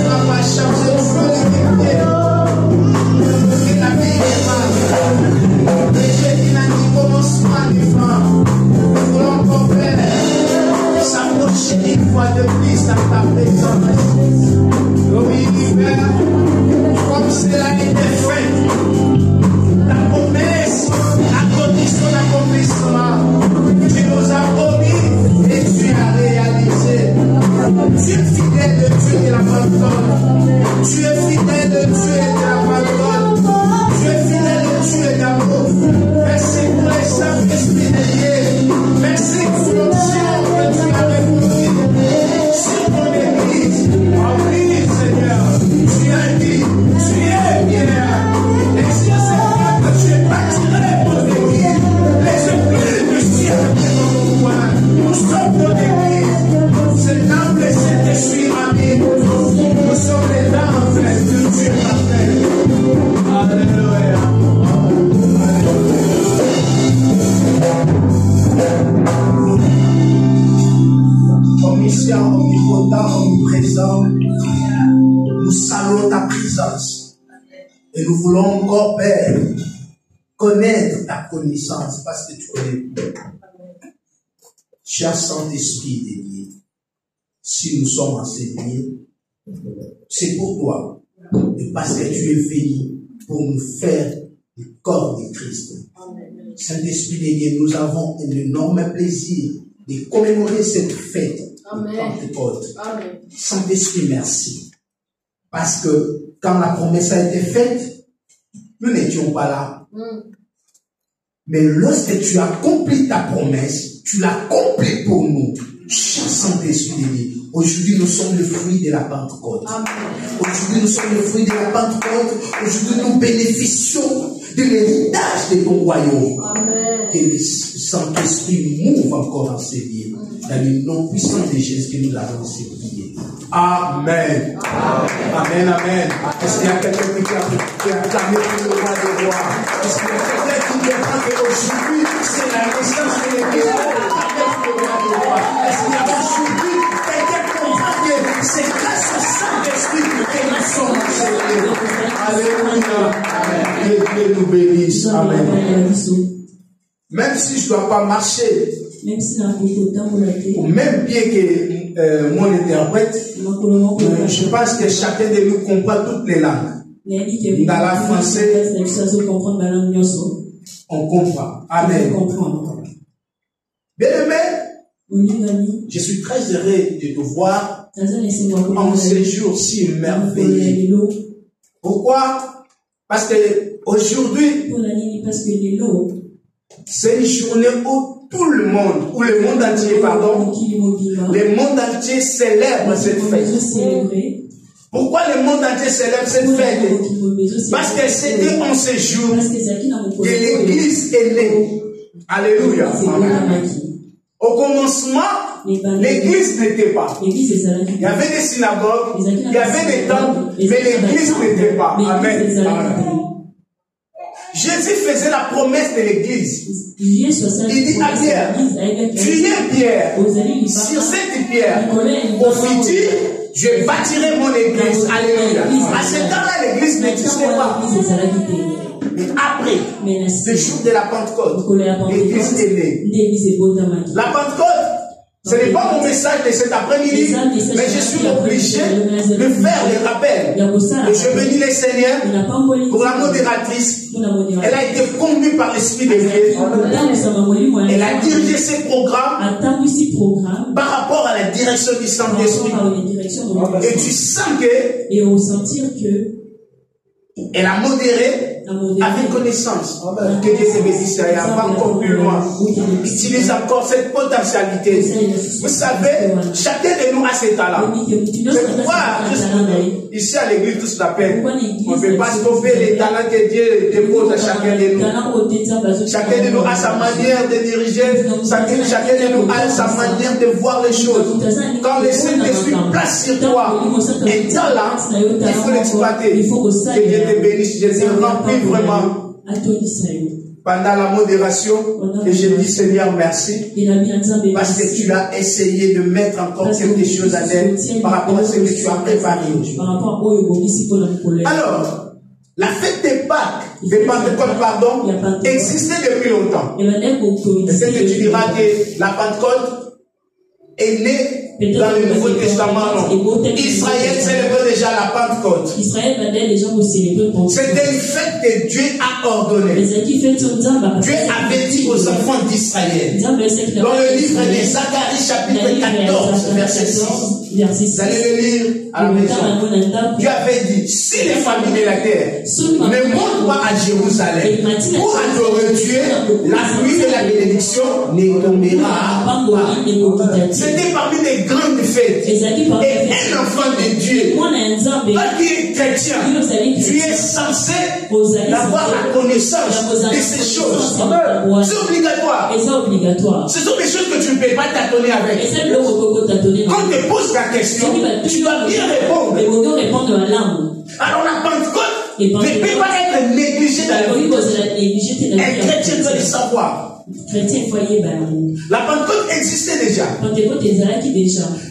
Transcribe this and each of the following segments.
va pas changer de solidarité. Et la vie est mal. Et Dieu qui n'a ni commencement ni fin. Nous voulons encore faire s'approcher une fois de plus à ta présence. Oui, Père, comme cela était fait, ta promesse, la condition d'accomplissement, tu nous as promis et tu as réalisé. Tu es fidèle de Dieu de la parole. Tu es fidèle de Dieu de la parole. Tu es fidèle de Dieu d'amour. Merci pour les saints esprits de Dieu. Merci pour l'option que tu as répondu sur ton église. Oh oui, Seigneur, tu as dit, tu es bien. Et si c'est vrai que tu es attiré pour l'église, les esprits du ciel qui vont nous voir, nous sommes ton église. C'est l'âme et Saint-Esprit, ami. Nous sommes les âmes de Dieu parfait. Alléluia. Omniscient, omnipotent, omniprésent, nous saluons ta présence. Et nous voulons encore, Père, connaître ta connaissance parce que tu connais tout. Cher Saint-Esprit de Dieu, si nous sommes enseignés, c'est pour toi. Et parce que tu es venu pour nous faire le corps de Christ. Saint-Esprit de Dieu, nous avons un énorme plaisir de commémorer cette fête de Pentecôte. Saint-Esprit, merci. Parce que quand la promesse a été faite, nous n'étions pas là. Mais lorsque tu as accompli ta promesse, tu l'as accompli pour nous. Cher Saint-Esprit de Dieu, aujourd'hui nous sommes le fruit de la Pentecôte. Aujourd'hui nous sommes le fruit de la Pentecôte. Aujourd'hui nous bénéficions de l'héritage de ton royaume. Que le Saint-Esprit mouve encore dans ces lieux. Dans le nom puissant de Jésus que nous l'avons prié. Amen. Amen, amen. Est-ce qu'il y a quelqu'un qui a acclamé pour le roi des rois? Est-ce qu'il y a quelqu'un qui comprend qu'aujourd'hui c'est la naissance de l'Église? Est-ce qu'il y a aujourd'hui quelqu'un qui comprend que c'est grâce au Saint-Esprit que nous sommes sauvés? Alléluia. Que Dieu nous bénisse. Amen. Même si je ne dois pas marcher, au même pied que mon interprète, je pense que chacun de nous comprend toutes les langues. Dans la français, on comprend. Amen. Bien-aimé, je suis très heureux de te voir en ce jour si merveilleux. Pourquoi? Parce que aujourd'hui, c'est une journée où tout le monde, ou le monde entier, pardon, le monde entier célèbre cette fête. Pourquoi le monde entier célèbre cette fête? Parce que c'était en ce jour que l'Église est née. Alléluia. Au commencement, l'Église n'était pas. Il y avait des synagogues, il y avait des temples, mais l'Église n'était pas. Amen. Jésus faisait la promesse de l'Église. Il dit à Pierre, tu es Pierre. Sur cette pierre, au futur, je bâtirai mon Église. Alléluia. À ce temps-là, l'Église n'existait pas. Mais après, le jour de la Pentecôte, l'Église est née. La Pentecôte, ce n'est pas mon message de cet après-midi, mais je suis obligé de faire le rappel. Et je bénis le Seigneur pour la modératrice. Elle a été conduite par l'Esprit de Dieu. Elle a dirigé ses programmes par rapport à la direction du Saint-Esprit. Et tu sens que elle a modéré avec connaissance. Que Dieu te bénisse. Et va encore plus loin. Utilise encore cette potentialité. Vous savez, chacun de nous a ses talents. C'est pourquoi ici à l'église tous l'appellent. On ne peut pas stopper les talents que Dieu dépose à chacun de nous. Chacun de nous a sa manière de diriger. Chacun de nous a sa manière de voir les choses. Quand le Saint-Esprit place sur toi un talent, il faut l'exploiter. Que Dieu te bénisse. Je te remplis vraiment pendant la modération, et je dis Seigneur merci, parce que tu as essayé de mettre encore quelque chose à l'aide par rapport à ce que tu as préparé aujourd'hui. Alors, la fête des Pâques, des Pentecôtes, pardon, existait depuis longtemps. Peut-être que tu diras que la Pentecôte est née dans le Nouveau Testament, non. Israël célébrait déjà la Pentecôte. C'était une fête que Dieu a ordonnée. Dieu avait dit aux enfants d'Israël, dans le livre de Zacharie, chapitre 14, verset 6. Vous allez le lire à la maison. Dieu avait dit, si les familles de la terre ne montent pas à Jérusalem pour adorer Dieu, la pluie de la bénédiction ne tombera pas. C'était parmi les grandes fêtes. Et un enfant de Dieu, toi qui es chrétien, tu es censé avoir la connaissance de ces choses. C'est obligatoire. Ce sont des choses que tu ne peux pas t'attendre avec. Quand on te pose la question, tu dois bien répondre. Alors la Pentecôte ne peut pas être négligée dans la vie. Un chrétien doit le savoir. La Pentecôte existait déjà.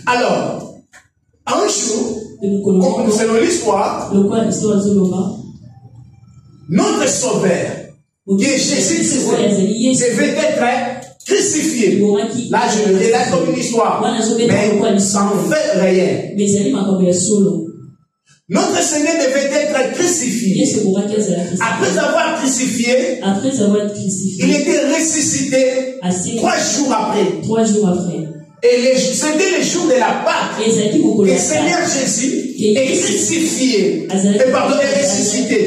Alors, un jour, selon l'histoire, notre Sauveur, qui est Jésus, devait être crucifié. Là, je le relate comme une histoire, mais ça n'en fait rien. Notre Seigneur devait être crucifié. Après avoir crucifié, il était ressuscité 3 jours après. Et c'était le jour de la Pâque. Le Seigneur Jésus est crucifié. Est ressuscité.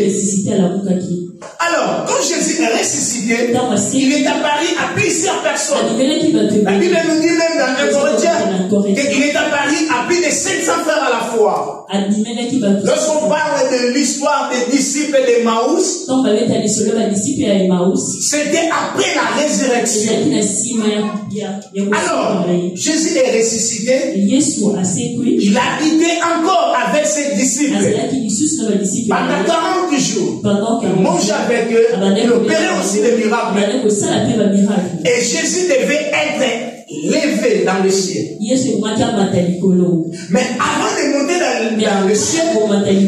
Alors, quand Jésus est ressuscité, il est apparu à plusieurs personnes. La Bible nous dit même dans 1 Corinthiens qu'il est apparu à plus de 700 frères à la fois. Lorsqu'on parle de l'histoire des disciples d'Emmaüs, c'était après la résurrection. Alors, Jésus est ressuscité. Il a habité encore avec ses disciples pendant 40 jours. Il mangeait avec eux. Il opérait aussi des miracles. Et Jésus devait être levé dans le ciel. Mais avant de monter dans le ciel,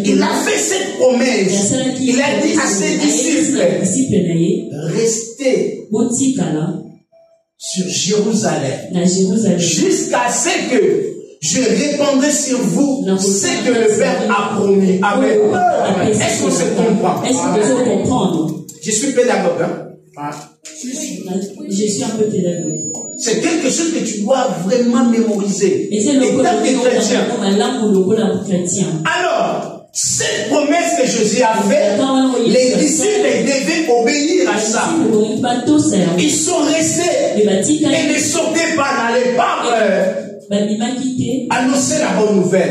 il a fait cette promesse. Il a dit à ses disciples, restez sur Jérusalem jusqu'à ce que je répandrai sur vous ce que le Père a promis. Amen. Est-ce qu'on se comprend? Je suis pédagogue. Je suis un peu pédagogue. C'est quelque chose que tu dois vraiment mémoriser. Et c'est le chrétien. Alors, cette promesse que Jésus a faite, les disciples devaient obéir à ça. Ils sont restés et ne sortaient pas, n'allaient pas annoncer la bonne nouvelle.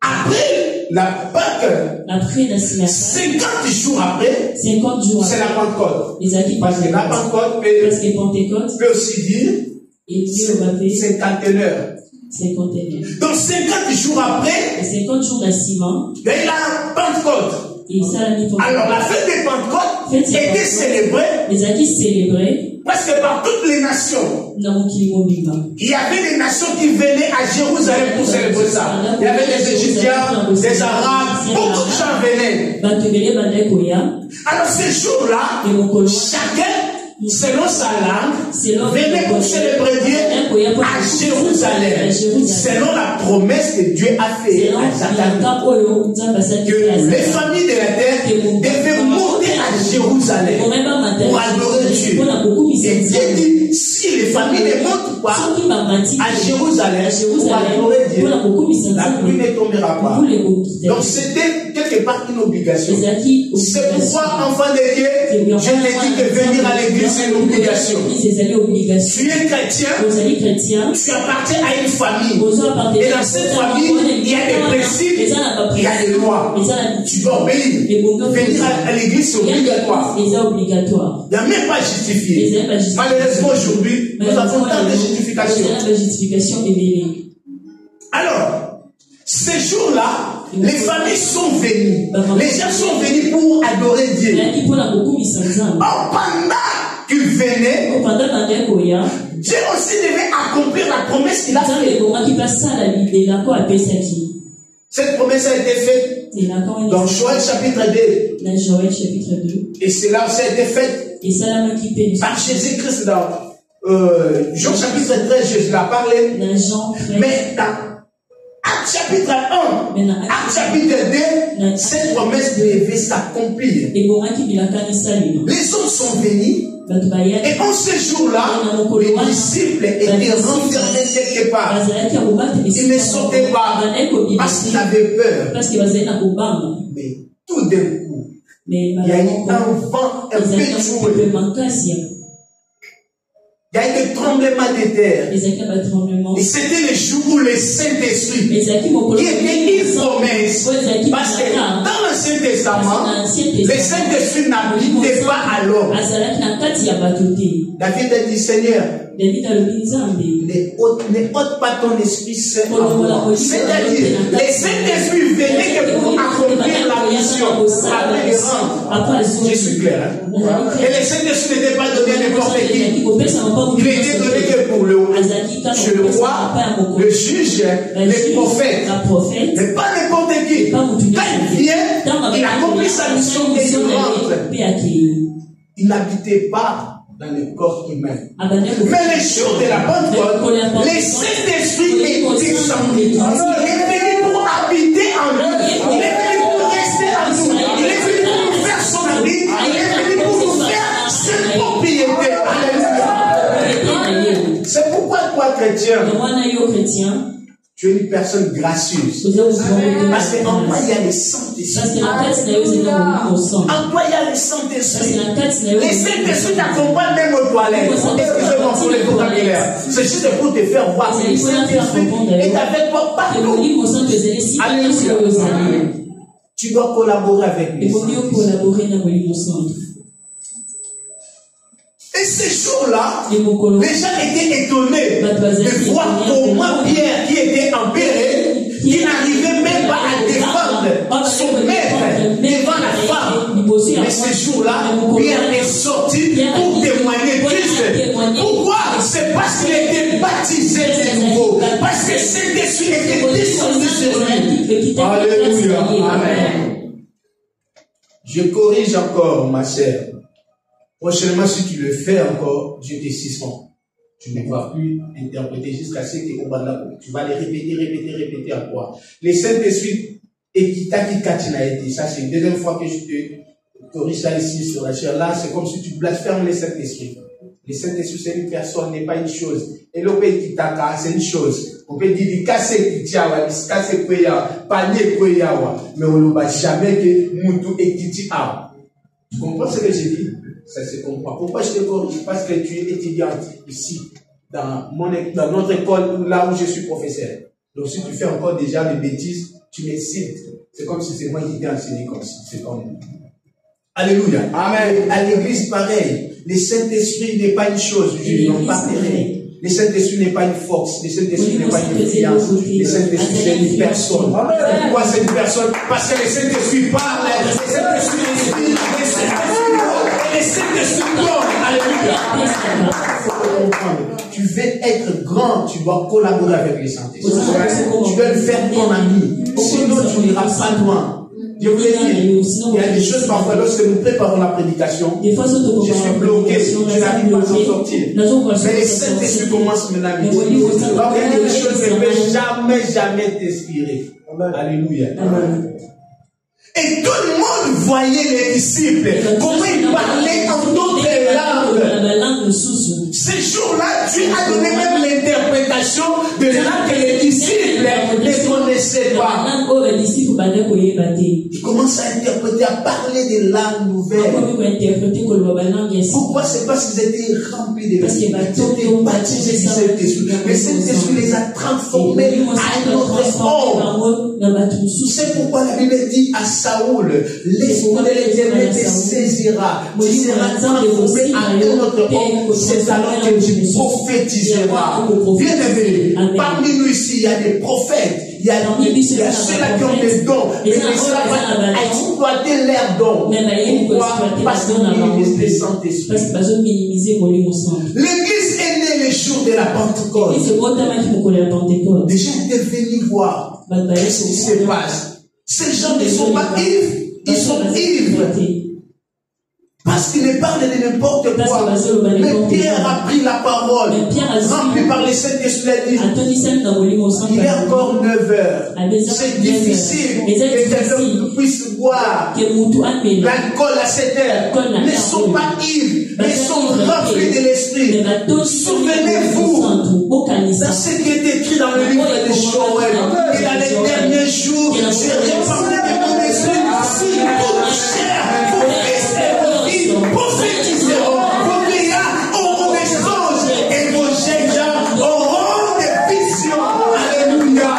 Après la Pâque, 50 jours après, c'est la Pentecôte. Parce que la Pentecôte peut aussi dire 51 heures. Donc 50 jours après, il y a la Pentecôte. Alors la fête de Pentecôte était célébrée presque par toutes les nations. Il y avait des nations qui venaient à Jérusalem pour célébrer ça. Il y avait des Égyptiens, des Arabes, beaucoup de gens venaient. Alors ces jours-là, chacun, selon sa langue, venait pour célébrer Dieu à Jérusalem, selon la promesse que Dieu a faite à Zacharie, que les familles de la terre devaient monter à Jérusalem pour adorer Dieu. Et Dieu dit, si les familles ne montent pas à Jérusalem pour adorer Dieu, la pluie ne tombera pas. Donc c'était quelque part une obligation. C'est pourquoi, enfant de Dieu, je te dis que venir à l'église c'est une obligation. Tu es chrétien, tu appartiens à une famille. Et dans cette famille, il y a des principes, il y a des lois. Tu dois obéir. Venir à l'église c'est obligatoire. Il n'y a même pas justifié. Malheureusement aujourd'hui, nous avons tant de justifications. Alors, ces jours-là, les familles sont venues. Les gens sont venus pour adorer Dieu. Or, pendant qu'ils venaient, Dieu aussi devait accomplir la promesse qu'il a faite. Cette promesse a été faite dans Joël chapitre 2. Et cela aussi a été fait par Jésus-Christ dans Jean chapitre 13, Jésus l'a parlé. Mais dans Acte chapitre 1, Acte chapitre 2, cette promesse devait s'accomplir. Les autres sont venus. Et en ce jour-là, les disciples étaient renfermés quelque part. Ils ne sautaient pas parce qu'ils avaient peur. Mais tout d'un coup, il y a eu un vent impétueux. Il y a eu des tremblements de terre. Et c'était le jour où le Saint-Esprit, qui était une promesse, parce que dans l'Ancien Testament, le Saint-Esprit n'habitait pas à l'homme. David a dit, Seigneur, ne ôte pas ton esprit saint à moi. C'est-à-dire, le Saint-Esprit venait que pour accomplir la mission, après les rangs. Je suis clair, hein? Et le Saint-Esprit n'était pas donné à n'importe qui. Il était donné que pour le roi, le juge, le prophète. Mais pas n'importe qui. Quand il vient, il accomplit sa mission et il rentre. Il n'habitait pas dans le corps humain. Mais le jour de la Pentecôte, le Saint-Esprit est descendu. Il est venu pour habiter en nous. Il est venu pour rester en nous. Il est venu pour nous faire son abri. Il est venu pour nous faire cette propriété. C'est pourquoi toi, chrétien, tu es une personne gracieuse. Parce qu'en toi, il y a le Saint-Esprit. En toi, il y a le Saint-Esprit. Le Saint-Esprit t'accompagne même aux toilettes. Excusez-moi pour les vocabulaires. C'est juste pour te faire voir que le Saint-Esprit est avec toi partout. Alléluia. Tu dois collaborer avec lui. Et ces jours-là, les gens étaient étonnés de voir comment Pierre, qui était empiré, qui n'arrivait même pas à défendre son maître devant la femme. Mais ces jours-là, Pierre est sorti pour témoigner Christ. Pourquoi? C'est parce qu'il était baptisé de nouveau. Parce que cet esprit était descendu sur lui. Alléluia. Amen. Je corrige encore, ma chère. Prochainement, si tu le fais encore, je te suspends. Tu ne vas plus interpréter jusqu'à ce que tu vas les répéter encore. Le Saint-Esprit et qui t'a été. Ça, c'est une deuxième fois que je te corrige ça ici sur la chair. Là, c'est comme si tu blasphèmes le Saint-Esprit. Le Saint-Esprit, c'est une personne, n'est pas une chose. Et le pays qui t'a c'est une chose. On peut dire, casser Kitiawa, casser Kweya, panier Kweyawa. Mais on ne va jamais que Moutou et Kitiawa. Tu comprends ce que j'ai dit? Ça se comprend. Pourquoi je te corrige? Parce que tu es étudiante ici, dans notre école, là où je suis professeur. Donc si tu fais encore déjà des bêtises, tu me cites. C'est comme si c'est moi qui t'ai enseigné comme ça. C'est comme... Alléluia. Amen. À l'église, pareil. Le Saint-Esprit n'est pas une chose. Je n'en parlerai. Le Saint-Esprit n'est pas une force. Le Saint-Esprit n'est pas une influence. Le Saint-Esprit, c'est une personne. Pourquoi c'est une personne? Parce que le Saint-Esprit parle. Le Saint-Esprit inspire. Le Saint-Esprit donne. Alléluia. Tu veux être grand, tu dois collaborer avec le Saint-Esprit. Tu dois le faire ton ami. Sinon, tu n'iras pas loin. Je voulais dire, il y a des choses parfois, lorsque nous préparons la prédication, je suis bloqué, je n'arrive pas à s'en sortir. Mais le Saint-Esprit commence maintenant à me dire, il y a des choses que ne peuvent jamais t'inspirer. Alléluia. Et tout le monde voyait les disciples, comment ils parlaient en d'autres langues. Ces jours-là, Dieu a donné même l'interprétation de langue que les disciples ne connaissaient pas. Ils commencent à interpréter, à parler des langues nouvelles. Pourquoi? C'est parce qu'ils étaient remplis de l'Esprit. Ils étaient baptisés du Saint-Esprit. Le Saint-Esprit les a transformés à un autre homme. C'est pourquoi la Bible dit à Saoul, l'esprit de l'Éternel te saisira. Tu seras transformé en un autre homme, c'est alors que tu prophétiseras. Bien aimé, parmi nous ici, il y a des prophètes. Il y a ceux-là qui ont des dons, mais ils savent exploiter leurs dons. Pourquoi? Parce qu'ils minimisent le Saint-Esprit. L'église est née le jour de la Pentecôte. Les gens étaient venus voir qu'est-ce qui se passe. Ces gens ne sont pas ivres, ils sont ivres. Parce qu'il ne parle de n'importe quoi. Mais Pierre a pris la parole, rempli par le Saint-Esprit, a dit, il est encore 9 heures. C'est difficile que quelqu'un puisse boire l'alcool à 7 heures. Ils ne sont pas ivres, ils sont remplis de l'Esprit. Souvenez-vous, dans ce qui est écrit dans le livre de Joël, et dans les derniers jours, je répandrai de mon esprit sur toute chair, vos fils et vos filles prophétiseront, vos vieillards auront des songes et vos jeunes gens auront des visions. Alléluia.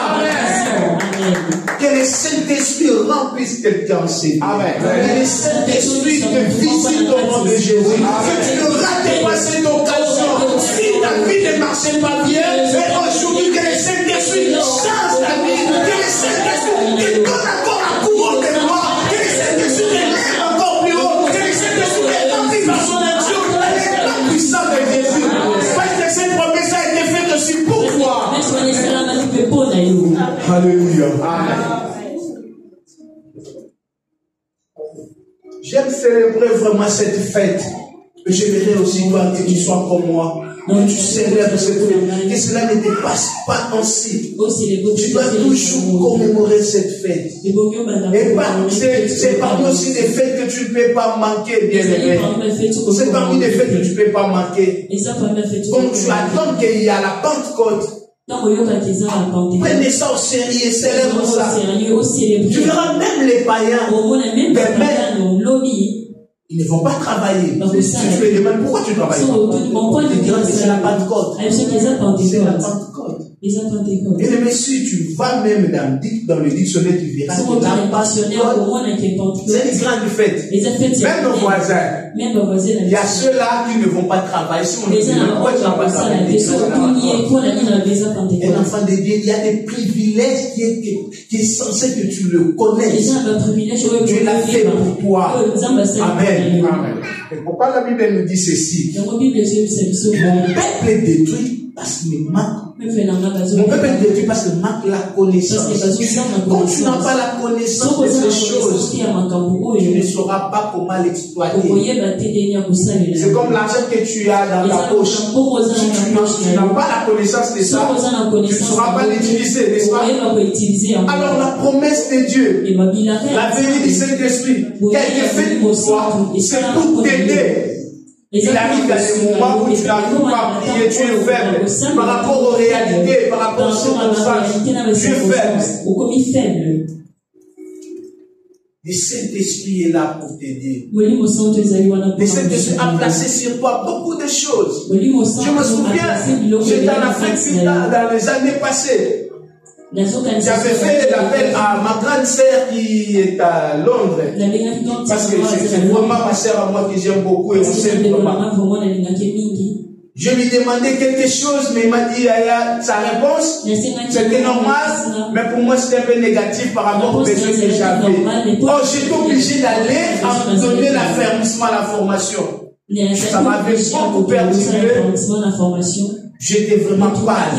Que le Saint-Esprit remplisse quelqu'un en ses vies. Que le Saint-Esprit te visite au nom de Jésus. Que tu ne rates pas cette occasion. Si ta vie ne marchait pas bien, mais aujourd'hui que le Saint-Esprit change ta vie. Que le Saint-Esprit te donne encore un courant de gloire. Que le Saint-Esprit te lève encore plus haut. Que le Saint-Esprit te remplit par son action. La puissance de Jésus. Parce que cette promesse a été faite aussi pour toi. Alléluia. Amen. J'aime célébrer vraiment cette fête. J'aimerais aussi toi que tu sois comme moi. Donc tu célèbres cette fête. Que cela ne te passe pas ainsi. Tu dois toujours commémorer cette fête. Et c'est parmi aussi des fêtes que tu ne peux pas manquer, bien aimé. C'est parmi des fêtes que tu ne peux pas manquer. Donc tu attends qu'il y a la Pentecôte. Prenez ça au sérieux, célèbre ça. Tu verras même les païens, ils ne vont pas travailler. Si tu les demandes pourquoi tu travailles, ils te diront que c'est la Pentecôte. C'est la Pentecôte. Et le Messie, tu vas même dans le dictionnaire, tu verras que la Pentecôte, c'est une grande fête. Même nos voisins, il y a ceux-là qui ne vont pas travailler. Si on dit pourquoi tu ne vas pas travailler, un enfant de Dieu, il y a des privilèges qui est censé que tu le connaisses. Tu l'as fait pour toi. Amen. Et pourquoi la Bible nous dit ceci? Mon peuple est détruit parce qu'il manque. Mon peuple est détruit parce qu'il manque la connaissance. Quand tu n'as pas la connaissance de ces choses, tu ne sauras pas comment l'exploiter. C'est comme l'argent que tu as dans ta poche. Si tu n'as pas la connaissance de ça, tu ne sauras pas l'utiliser, n'est-ce pas? Alors la promesse de Dieu, la venue du Saint-Esprit, qui a été faite pour toi, c'est pour t'aider. Il arrive à des moments où tu n'arrives pas à prier, tu es faible. Par rapport aux réalités, par rapport aux circonstances, tu es faible. Le Saint-Esprit est là pour t'aider. Le Saint-Esprit a placé sur toi beaucoup de choses. Je me souviens, j'étais en Afrique dans les années passées. J'avais fait l'appel à ma grande sœur qui est à Londres. Parce que c'est vraiment ma sœur à moi que j'aime beaucoup et on s'aime vraiment. Je lui demandais quelque chose, mais il m'a dit sa réponse, c'était normal, mais pour moi c'était un peu négatif par rapport aux besoins que j'avais. Oh, j'étais obligé d'aller à me donner l'affermissement à la formation. Ça m'avait beaucoup perturbé. J'étais vraiment pâle.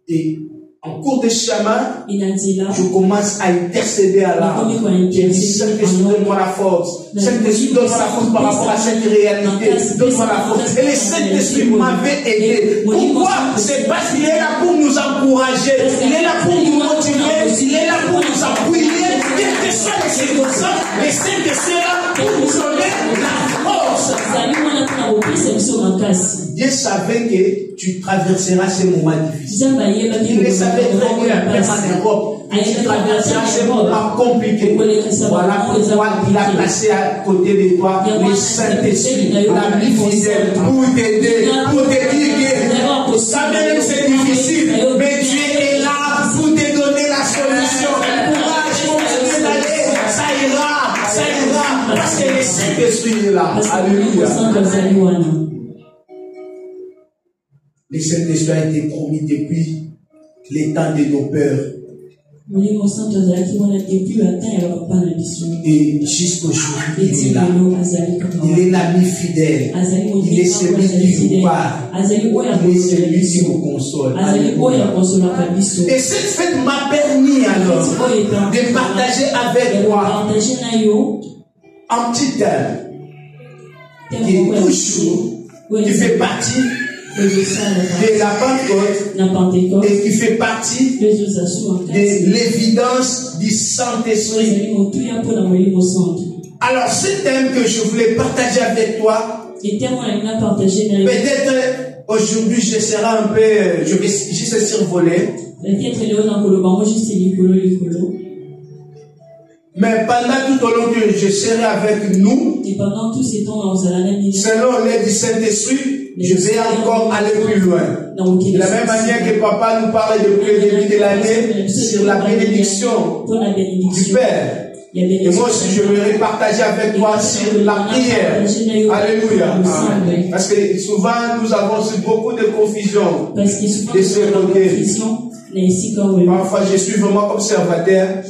Et en cours de chemin, je commence à intercéder à l'âme. J'ai dit, Saint-Esprit, donne-moi la force. Saint-Esprit, donne-moi la force par rapport à cette réalité. Donne-moi la force. Et le Saint-Esprit m'avait aidé. Pourquoi? C'est parce qu'il est là pour nous encourager. Il est là pour nous motiver. Il est là pour nous appuyer. Quelles que soient les circonstances, le Saint-Esprit est là pour nous donner la force. Dieu savait que tu traverseras ces moments difficiles. Il le savait très bien, même en Europe. Tu traverseras ces moments compliqués. Voilà pourquoi il a placé à côté de toi le Saint-Esprit, l'ami fidèle, pour t'aider, pour te dire que ça même c'est difficile, mais Dieu est là pour te donner la solution. Alléluia. Le Saint-Esprit a été promis depuis les temps de nos pères. Et jusqu'aujourd'hui, il est là. Il est l'ami fidèle. Il est celui qui nous parle. Il est celui qui nous console. Et cette fête m'a permis alors de partager avec moi un petit thème qui est toujours, qui fait partie de la Pentecôte et qui fait partie de l'évidence du Saint-Esprit. Alors, ce thème que je voulais partager avec toi, peut-être aujourd'hui je serai un peu, je vais juste survoler. Mais pendant tout au long que je serai avec nous, selon l'aide du Saint-Esprit, je vais encore aller plus loin. De la même manière que papa nous parlait depuis le début de l'année sur la bénédiction du Père. Et moi aussi, je vais partager avec toi sur la prière. Alléluia. Amen. Parce que souvent, nous avons beaucoup de confusion de ce côté. Parfois, je suis vraiment observateur.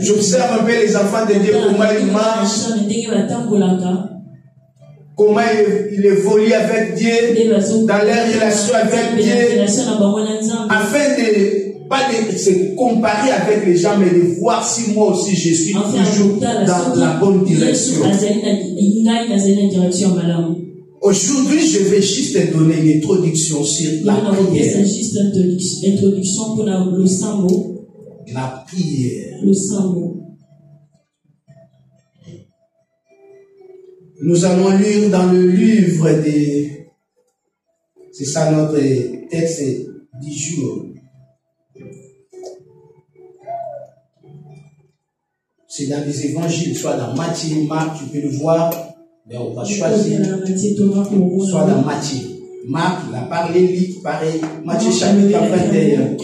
J'observe un peu les enfants de Dieu, comment ils marchent, comment ils évoluent avec Dieu, dans leur relation avec Dieu, afin de pas de se comparer avec les gens, mais de voir si moi aussi je suis toujours dans la bonne direction. Aujourd'hui, je vais juste te donner une introduction sur la prière. La prière. Nous allons lire dans le livre de... C'est ça notre texte du jour. C'est dans les évangiles, soit dans Matthieu, Marc, tu peux le voir, mais on va choisir. Soit dans Matthieu. Marc, il a parlé vite, pareil. Matthieu chapitre 21.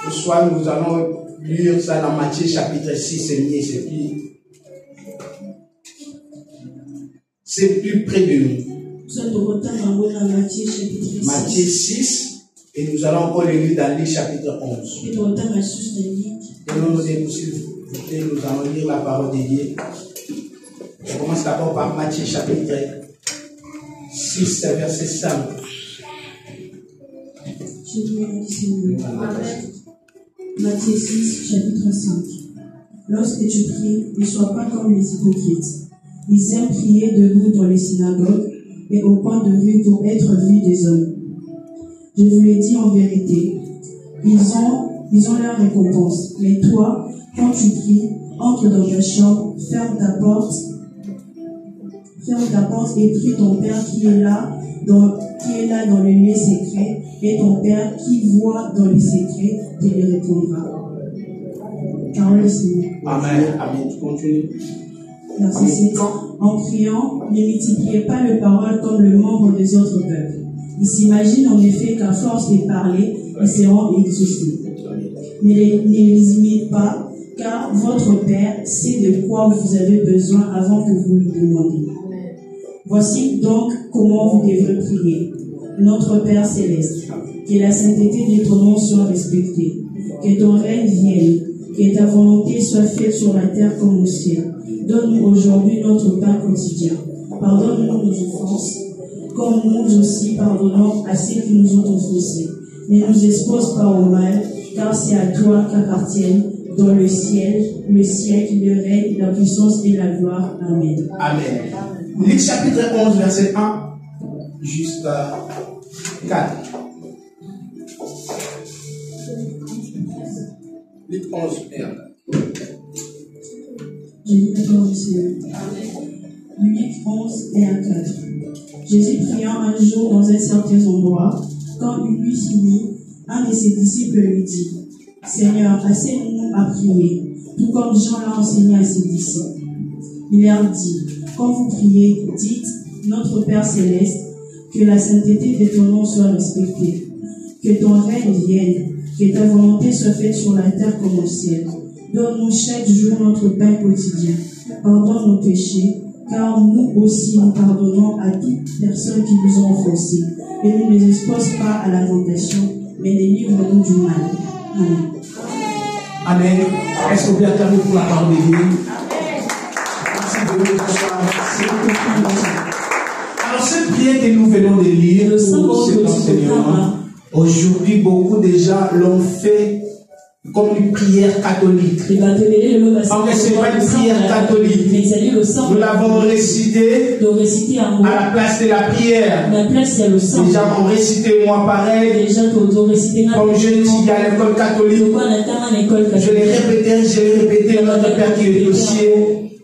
Ce soir, nous allons lire ça dans Matthieu chapitre 6 et c'est plus près de nous. Matthieu 6 et nous allons encore le lire dans Luc chapitre 11. Et nous allons lire la parole de Dieu. On commence d'abord par Matthieu chapitre 6, verset 5. Matthieu 6, chapitre 5. Lorsque tu pries, ne sois pas comme les hypocrites. Ils aiment prier debout dans les synagogues et au coin de rue pour être vus des hommes. Je vous l'ai dit en vérité, ils ont leur récompense. Mais toi, quand tu pries, entre dans ta chambre, ferme ta porte et prie ton Père qui est là dans le lieu secret, et ton Père qui voit dans le secret te lui répondra. Parole Seigneur. Amen. Amen. Tu continues. Verset 7. En priant, ne multipliez pas les paroles comme le membre des autres peuples. Ils s'imaginent en effet qu'à force de parler, ils seront exaucés. Ne les imitent pas, car votre Père sait de quoi vous avez besoin avant que vous lui demandiez. Voici donc comment vous devrez prier. Notre Père céleste, que la sainteté de ton nom soit respectée, que ton règne vienne, que ta volonté soit faite sur la terre comme au ciel. Donne-nous aujourd'hui notre pain quotidien. Pardonne-nous nos offenses, comme nous aussi pardonnons à ceux qui nous ont offensés. Ne nous expose pas au mal, car c'est à toi qu'appartiennent dans le ciel, le siècle, le règne, la puissance et la gloire. Amen. Amen. Luc chapitre 11, verset 1 jusqu'à 4. Luc 11, 1. 8, 11 et 1, 4. Jésus priant un jour dans un certain endroit, quand il eut fini, un de ses disciples lui dit, Seigneur, enseigne-nous à prier, tout comme Jean l'a enseigné à ses disciples. Il leur dit, quand vous priez, dites, Notre Père céleste, que la sainteté de ton nom soit respectée, que ton règne vienne, que ta volonté soit faite sur la terre comme au ciel. Donne-nous chaque jour notre pain quotidien. Pardonne nos péchés, car nous aussi nous pardonnons à toute personne qui nous a offensés. Et ne nous expose pas à la tentation, mais délivre-nous du mal. Amen. Amen. Est-ce que vous acclamez pour la parole de Dieu? Merci de nous asseoir. Alors, cette prière que nous venons de lire, cet enseignement, aujourd'hui, beaucoup déjà l'ont fait comme une prière catholique. En fait, ce n'est pas une prière catholique. Nous l'avons récité à la place de la prière. Déjà, on récitait moi pareil. Comme je dis à l'école catholique, je l'ai répété, notre Père qui est au ciel.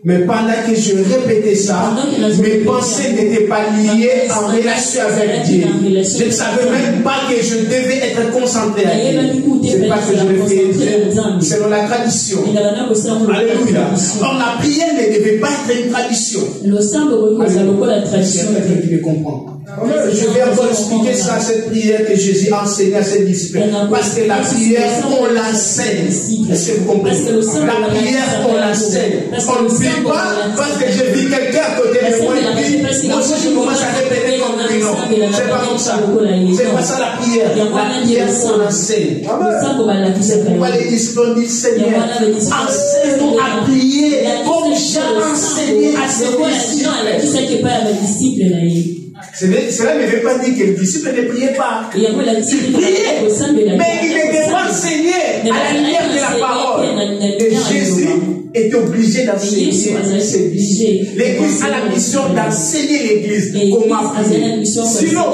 Mais pendant que je répétais ça, mes pensées n'étaient pas liées en relation avec Dieu. Je ne savais même pas que je devais être concentré à Dieu. C'est pas que je le fais selon la tradition. Alléluia. Or, la prière ne devait pas être une tradition. C'est qui me comprend. Je vais encore expliquer ça, cette prière que Jésus a enseignée à ses disciples. Parce que la prière, on l'enseigne. Est-ce que vous comprenez? La prière, on l'enseigne. On ne prie pas parce que j'ai vu quelqu'un à côté de moi et puis moi aussi je commence à répéter comme lui. Non, c'est pas comme ça. C'est pas ça la prière. La prière, on l'enseigne. C'est pourquoi les disciples ont dit, Seigneur, enseigne-nous à prier comme j'ai enseigné à ses disciples. Cela ne veut pas dire que le disciple ne priait pas. Il priait, mais il n'était pas enseigné à la lumière de la parole. Et Jésus était obligé d'enseigner ses disciples. L'Église a la mission d'enseigner l'Église comment prier. Sinon,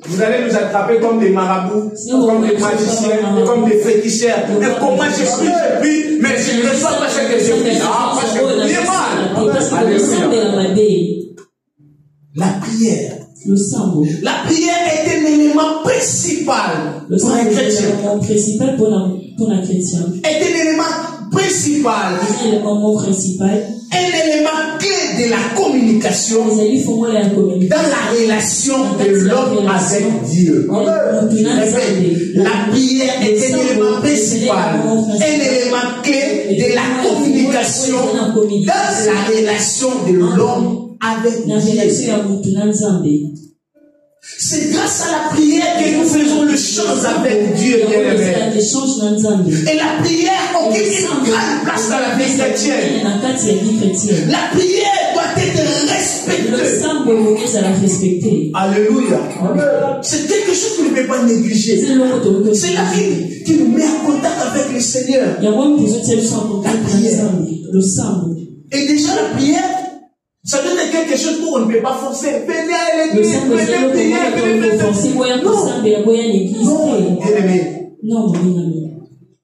vous allez nous attraper comme des marabouts, comme des magiciens, comme des féticheurs. Mais comment je prie, mais je ne reçois pas ce que je prie. Ah, moi je prie mal. Alléluia. La prière. La prière est un élément principal pour un chrétien. Est un élément principal. Un élément clé de la communication dans la relation de l'homme avec Dieu. La prière est un élément principal, un élément clé de la communication dans la relation de l'homme avec Dieu. C'est grâce à la prière que nous faisons le change avec Dieu, bien-aimé. Et la prière occupe une grande place dans la vie chrétienne. La prière doit être respectée. Alléluia. C'est quelque chose que nous ne pouvons pas négliger. C'est la vie qui nous met en contact avec le Seigneur. La prière. Et déjà la prière, ça doit être quelque chose où on ne peut pas forcer. Venez à l'église, venez prier, venez faire. Non, bien-aimé. Non,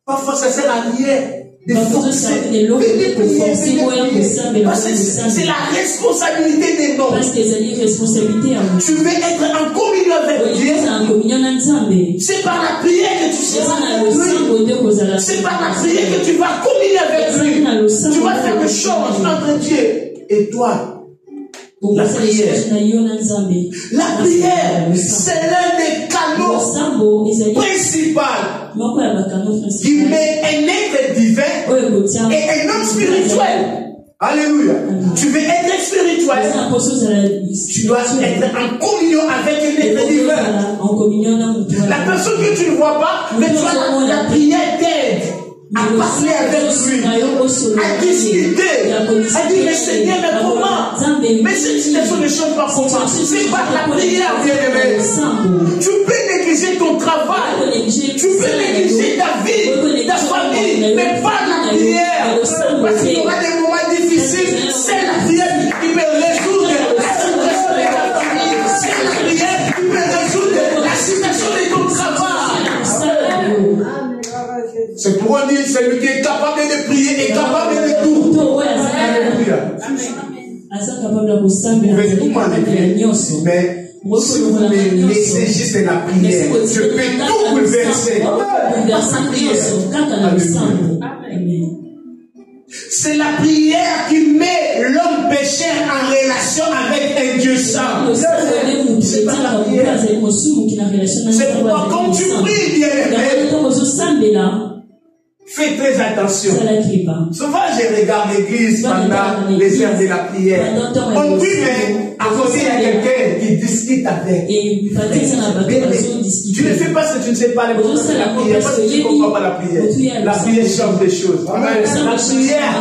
parfois ça sert à rien de forcer. Venez prier. Parce que c'est la responsabilité des noms. Tu veux être en communion avec Dieu. C'est par la prière que tu seras avec lui. C'est par la prière que tu vas communier avec lui. Tu vas faire le change entre Dieu et toi. La prière, c'est l'un des canaux principaux qui met un être divin et un homme spirituel. Alléluia. Tu veux être spirituel, tu dois être en communion avec un être divin. La personne que tu ne vois pas, mais tu as la prière t'aide à parler avec lui, à discuter, à dire mais Seigneur, mais comment? Mais cette situation ne change pas comment? C'est par la prière, bien-aimé. Tu peux négliger ton travail, tu peux négliger ta vie, ta famille, mais par la prière. Parce qu'il y aura des moments difficiles, c'est la prière qui peut résoudre la situation de ta famille, c'est la prière qui peut résoudre la situation de ton travail. Ce C'est pour on dire celui qui est capable de prier est capable de tout. Alléluia. Vous pouvez tout m'enlever, mais si vous me laissez juste la prière, je peux tout bouleverser. C'est la prière qui met l'homme pécheur en relation avec un Dieu saint. C'est pas la prière. C'est pourquoi quand tu pries, bien-aimé, fais très attention. Souvent, je regarde l'église pendant les heures de la prière. On prie, mais à côté, il y a quelqu'un qui discute avec. Tu ne fais pas ce que tu ne sais pas les choses de la prière, parce que tu ne comprends pas la prière. La prière change des choses. La prière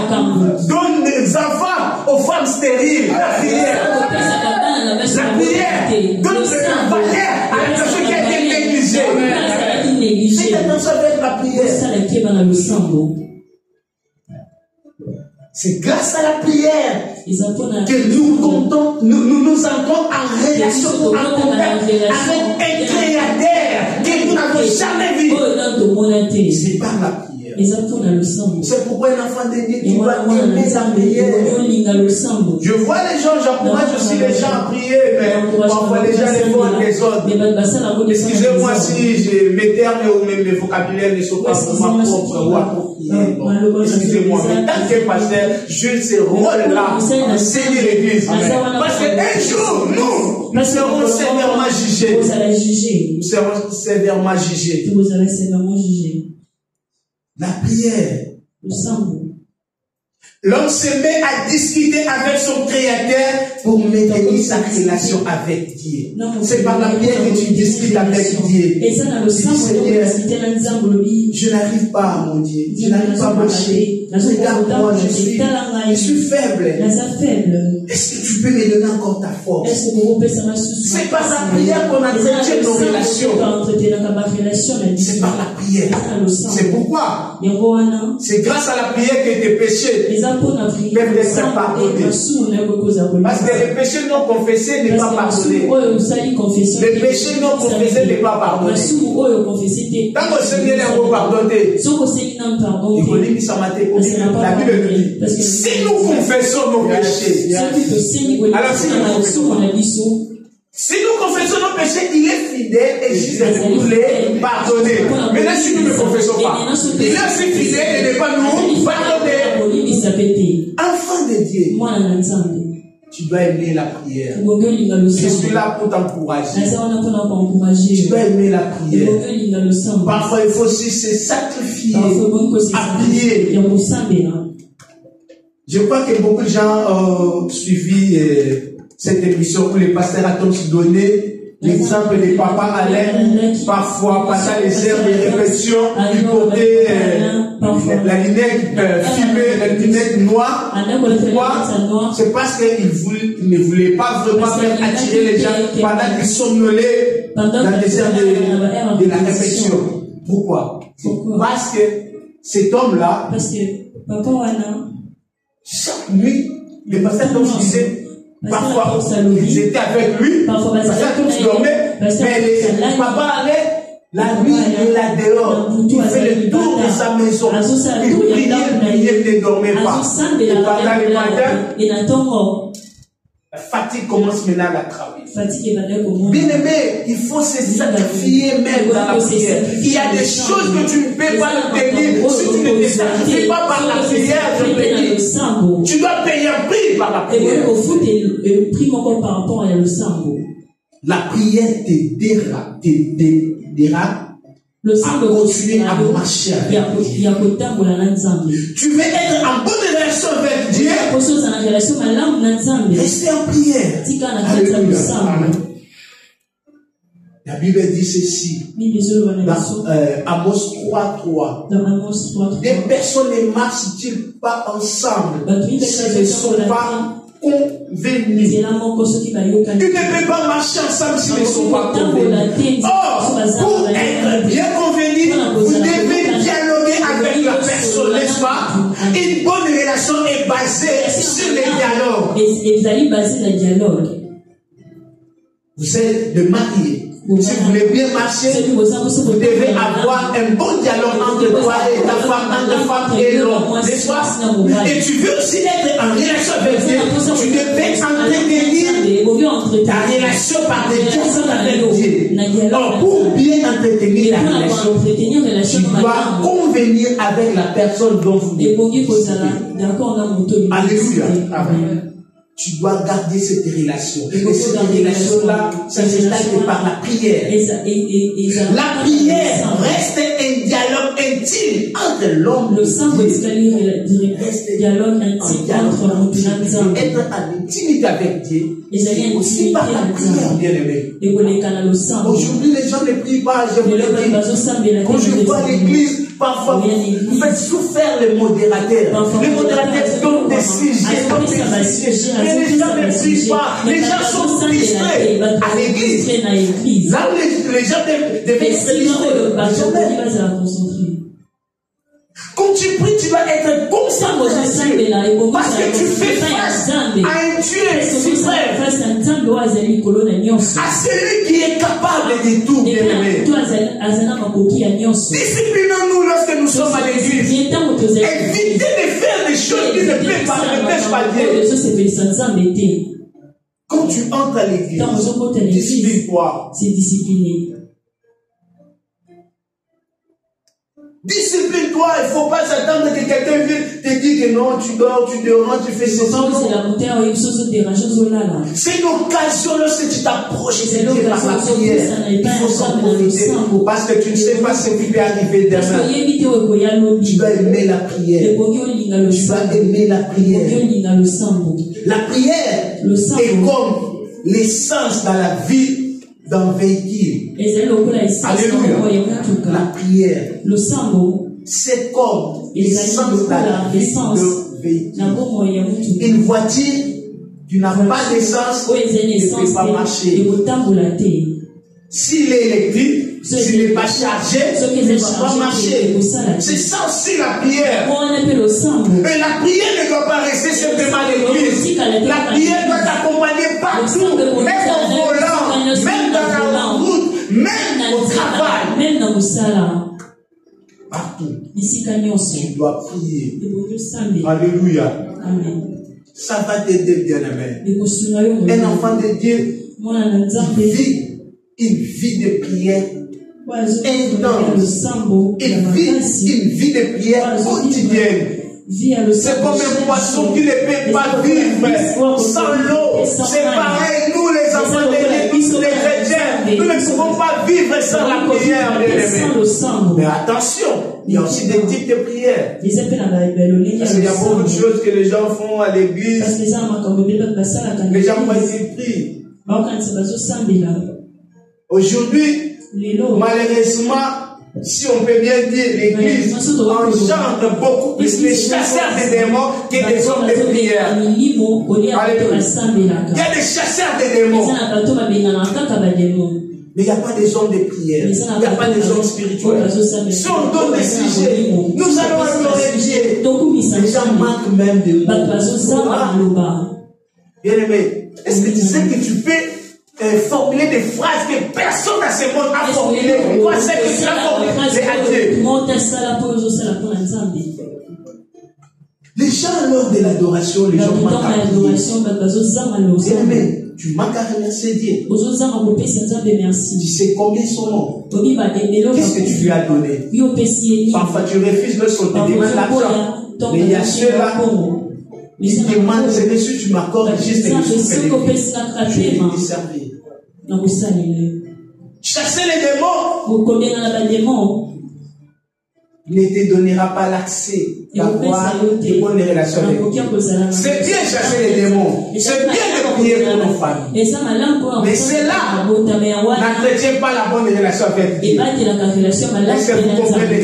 donne des enfants aux femmes stériles. La prière donne des valeur à la personne qui a été négligée. Fais attention avec la prière. C'est grâce à la prière que nous comptons, nous entrons en relation, en contact avec un créateur que nous n'avons jamais vu. C'est par la prière. C'est pourquoi un enfant de Dieu qui doit aimer la prière. Je vois les gens, j'encourage aussi les gens à prier, mais parfois les gens les font en désordre. Excusez-moi si mes termes ou mes vocabulaires ne sont pas vraiment propres ou appropriés. Excusez-moi, mais tant que pasteur, je ce rôle-là, enseigner l'église. Parce qu'un jour, nous serons sévèrement jugés. Nous serons sévèrement jugés. La prière. L'homme se met à discuter avec son créateur pour maintenir sa relation avec Dieu. C'est par la prière que tu discutes avec Dieu. Seigneur, je n'arrive pas à mon Dieu. Je n'arrive pas à marcher. Regarde-moi, je suis faible. Est-ce que tu peux me donner encore ta force? C'est par la prière qu'on entretient nos relations. C'est par la prière. C'est pourquoi c'est grâce à la prière que tes péchés peuvent être pardonnés. Parce que les péchés non confessés n'est pas pardonné. Les péchés non confessés n'est pas pardonné. Tant que le Seigneur n'est pas pardonné, la Bible nous dit, si nous confessons nos péchés, alors si nous confessons nos péchés, il est fidèle et juste de nous les pardonner. Maintenant, si nous ne confessons pas, il est aussi fidèle et ne pas nous pardonner. Enfant de Dieu, tu dois aimer la prière. Je suis là pour t'encourager. Tu dois aimer la prière. Parfois, il faut aussi se sacrifier à prier. Je crois que beaucoup de gens ont suivi cette émission où les pasteurs a tous donné l'exemple des papas Alain, parfois passant les heures de répétition, ils portaient la lunette fumée, la lunette noire. Pourquoi? C'est parce qu'ils ne voulaient pas vraiment faire attirer les gens pendant qu'ils somnolaient dans les heures de la répétition. Pourquoi? Parce que cet homme-là, chaque nuit, les pasteurs Tom disaient, parfois, ils étaient avec lui, parfois, tous dormaient, mais les papas allaient, la nuit, il est dehors, il fait le tour de sa maison, il priait, il ne dormait pas. Et pendant le matin, la fatigue commence maintenant à travailler. Bien aimé, il faut se sacrifier même dans la prière. Il y a des choses que tu ne peux pas obtenir si tu ne te sacrifies pas par la prière. Tu dois payer un prix par la prière. La prière t'aidera à continuer à marcher avec Dieu. Tu veux être en bonne relation avec Dieu, restez en prière. Alléluia. La Bible dit ceci dans Amos 3:3. Des personnes ne marchent-ils pas ensemble si ne sont pas convenus? Tu ne peux pas marcher ensemble si ne sont pas convenus. Or, pour être bien convenus, vous devez dialoguer avec la personne, n'est-ce pas? Une bonne relation est basée sur le dialogue. Vous êtes de mariés. Si vous voulez bien marcher, vous devez avoir un bon dialogue entre toi et ta femme, entre femme et l'homme. N'est-ce pas? Et tu veux aussi être en relation avec Dieu, tu devais entretenir ta relation par des personnes avec Dieu. Alors, pour bien entretenir la relation, tu dois convenir avec la personne dont vous êtes. Alléluia. Amen. Tu dois garder cette relation. Et cette relation-là, ça s'installe par la prière. La prière reste un dialogue intime entre l'homme et Dieu. Reste un dialogue intime. Être en intimité avec Dieu, c'est aussi par la prière, bien-aimé. Aujourd'hui, les gens ne prient pas. Je vous le dis. Quand je vois l'église, parfois, vous faites souffrir les modérateurs. Les modérateurs donnent des sujets, donnent des sujets. Mais les gens ne prient pas. Les gens sont distraits à l'église. Là où les gens devaient être distraits. Quand tu pries, tu dois être conscient de Dieu. Parce que tu fais face à un Dieu suprême. À celui qui est capable de tout, bien-aimé. Disciplinons-nous lorsque nous sommes à l'église. Évitez de faire des choses qui ne plaisent pas Dieu. Quand tu entres à l'église, discipline-toi. C'est discipliné. Discipline-toi, il ne faut pas s'attendre que quelqu'un vienne te dire que non, tu dors, tu dors, tu fais ceci. C'est une occasion lorsque tu t'approches de Dieu par la prière. Il faut s'en profiter parce que tu ne sais pas ce qui peut arriver demain. Tu dois aimer la prière. Tu dois aimer la prière. La prière est comme l'essence dans la vie d'un véhicule. Alléluia. La prière, c'est comme l'essence dans la vie d'un véhicule. Une voiture, tu n'as pas d'essence, tu ne peux pas marcher. S'il est électrique, s'il n'est pas chargé, il ne va pas marcher. C'est ça aussi la prière. Mais la prière ne doit pas rester simplement à l'église. La prière doit t'accompagner partout, même au volant, même dans la route, même au travail. Partout. Tu dois prier. Alléluia. Ça va t'aider, bien-aimé. Un enfant de Dieu vit une vie de prière intense. Il vit une vie de prière quotidienne. C'est comme un poisson qui ne peut pas vivre sans l'eau. C'est pareil, nous les enfants de Dieu, les chrétiens, nous ne pouvons pas vivre sans la prière, bien-aimés. Mais attention, il y a aussi des types de prières. Parce qu'il y a beaucoup de choses que les gens font à l'église. Les gens vont essayer de prier. Aujourd'hui, malheureusement, si on peut bien dire, l'église engendre beaucoup plus les chasseurs de démons que des hommes de prière. Alléluia. Il y a des chasseurs de démons. Mais il n'y a pas des hommes de prière. Il n'y a pas des hommes spirituels. Si on donne des sujets, nous allons adorer Dieu. Les gens manquent même de mots. Bien-aimé, est-ce que tu sais que tu peux formuler des phrases que personne à ce monde a formulées? Toi, c'est que tu as formulé à Dieu. Les gens, lors de l'adoration, les gens manquent à prier. Bien-aimé, tu manques à remercier Dieu. Tu sais combien son nom. Qu'est-ce que tu lui as donné? Parfois, tu refuses lorsqu'on te demande l'argent. Mais il y a ceux-là, ils te demandent, c'est monsieur, tu m'accordes juste un souffle. Je vais te servir. Chasser les démons ne te donnera pas l'accès d'avoir de bonnes relations avec Dieu. C'est bien chasser les démons. C'est bien de prier pour nos familles. Mais c'est là, n'entretient pas la bonne relation avec Dieu. Est-ce que vous comprenez?